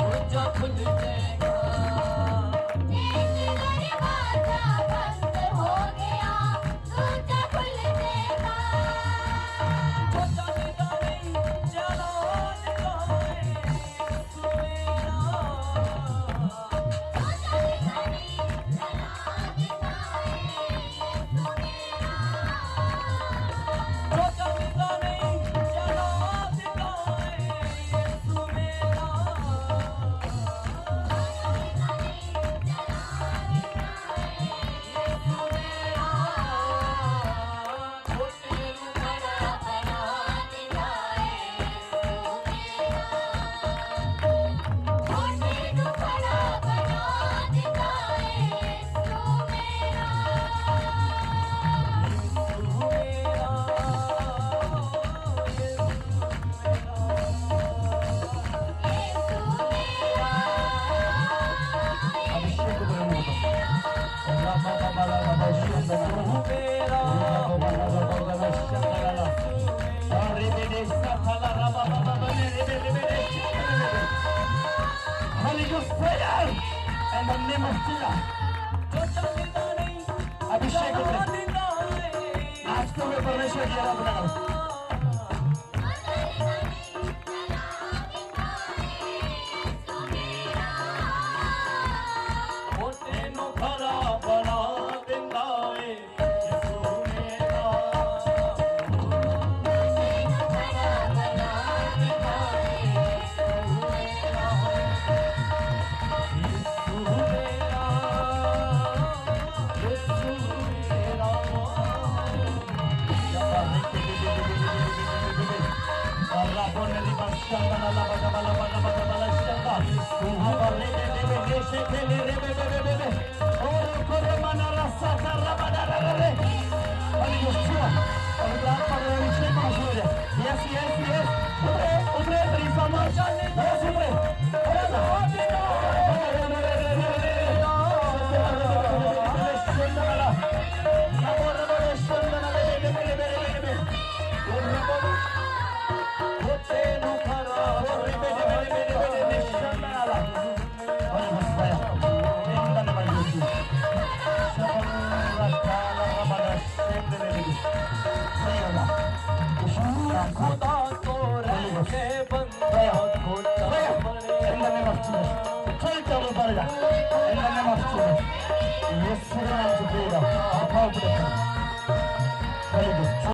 दूजा खुल जाएगा जो चलता नहीं चलो जाए सुमेरा जो चलता नहीं चलो दिखाए Sumera Holy Ghost prayer in the name of Jesus. जो चलता नहीं अभिषेक चलो होते दिखाए आज तो मैं परमेश्वर की आराधना करूं। Yes, yes, yes. Ubre, Teresa Marshall. Yes, ubre. खुदा को रखे बंदा खुदा बने In the name of Jesus. Tell them about it. In the name of Jesus. Yes, sir, I'm to pray. I'll call for the Holy Ghost.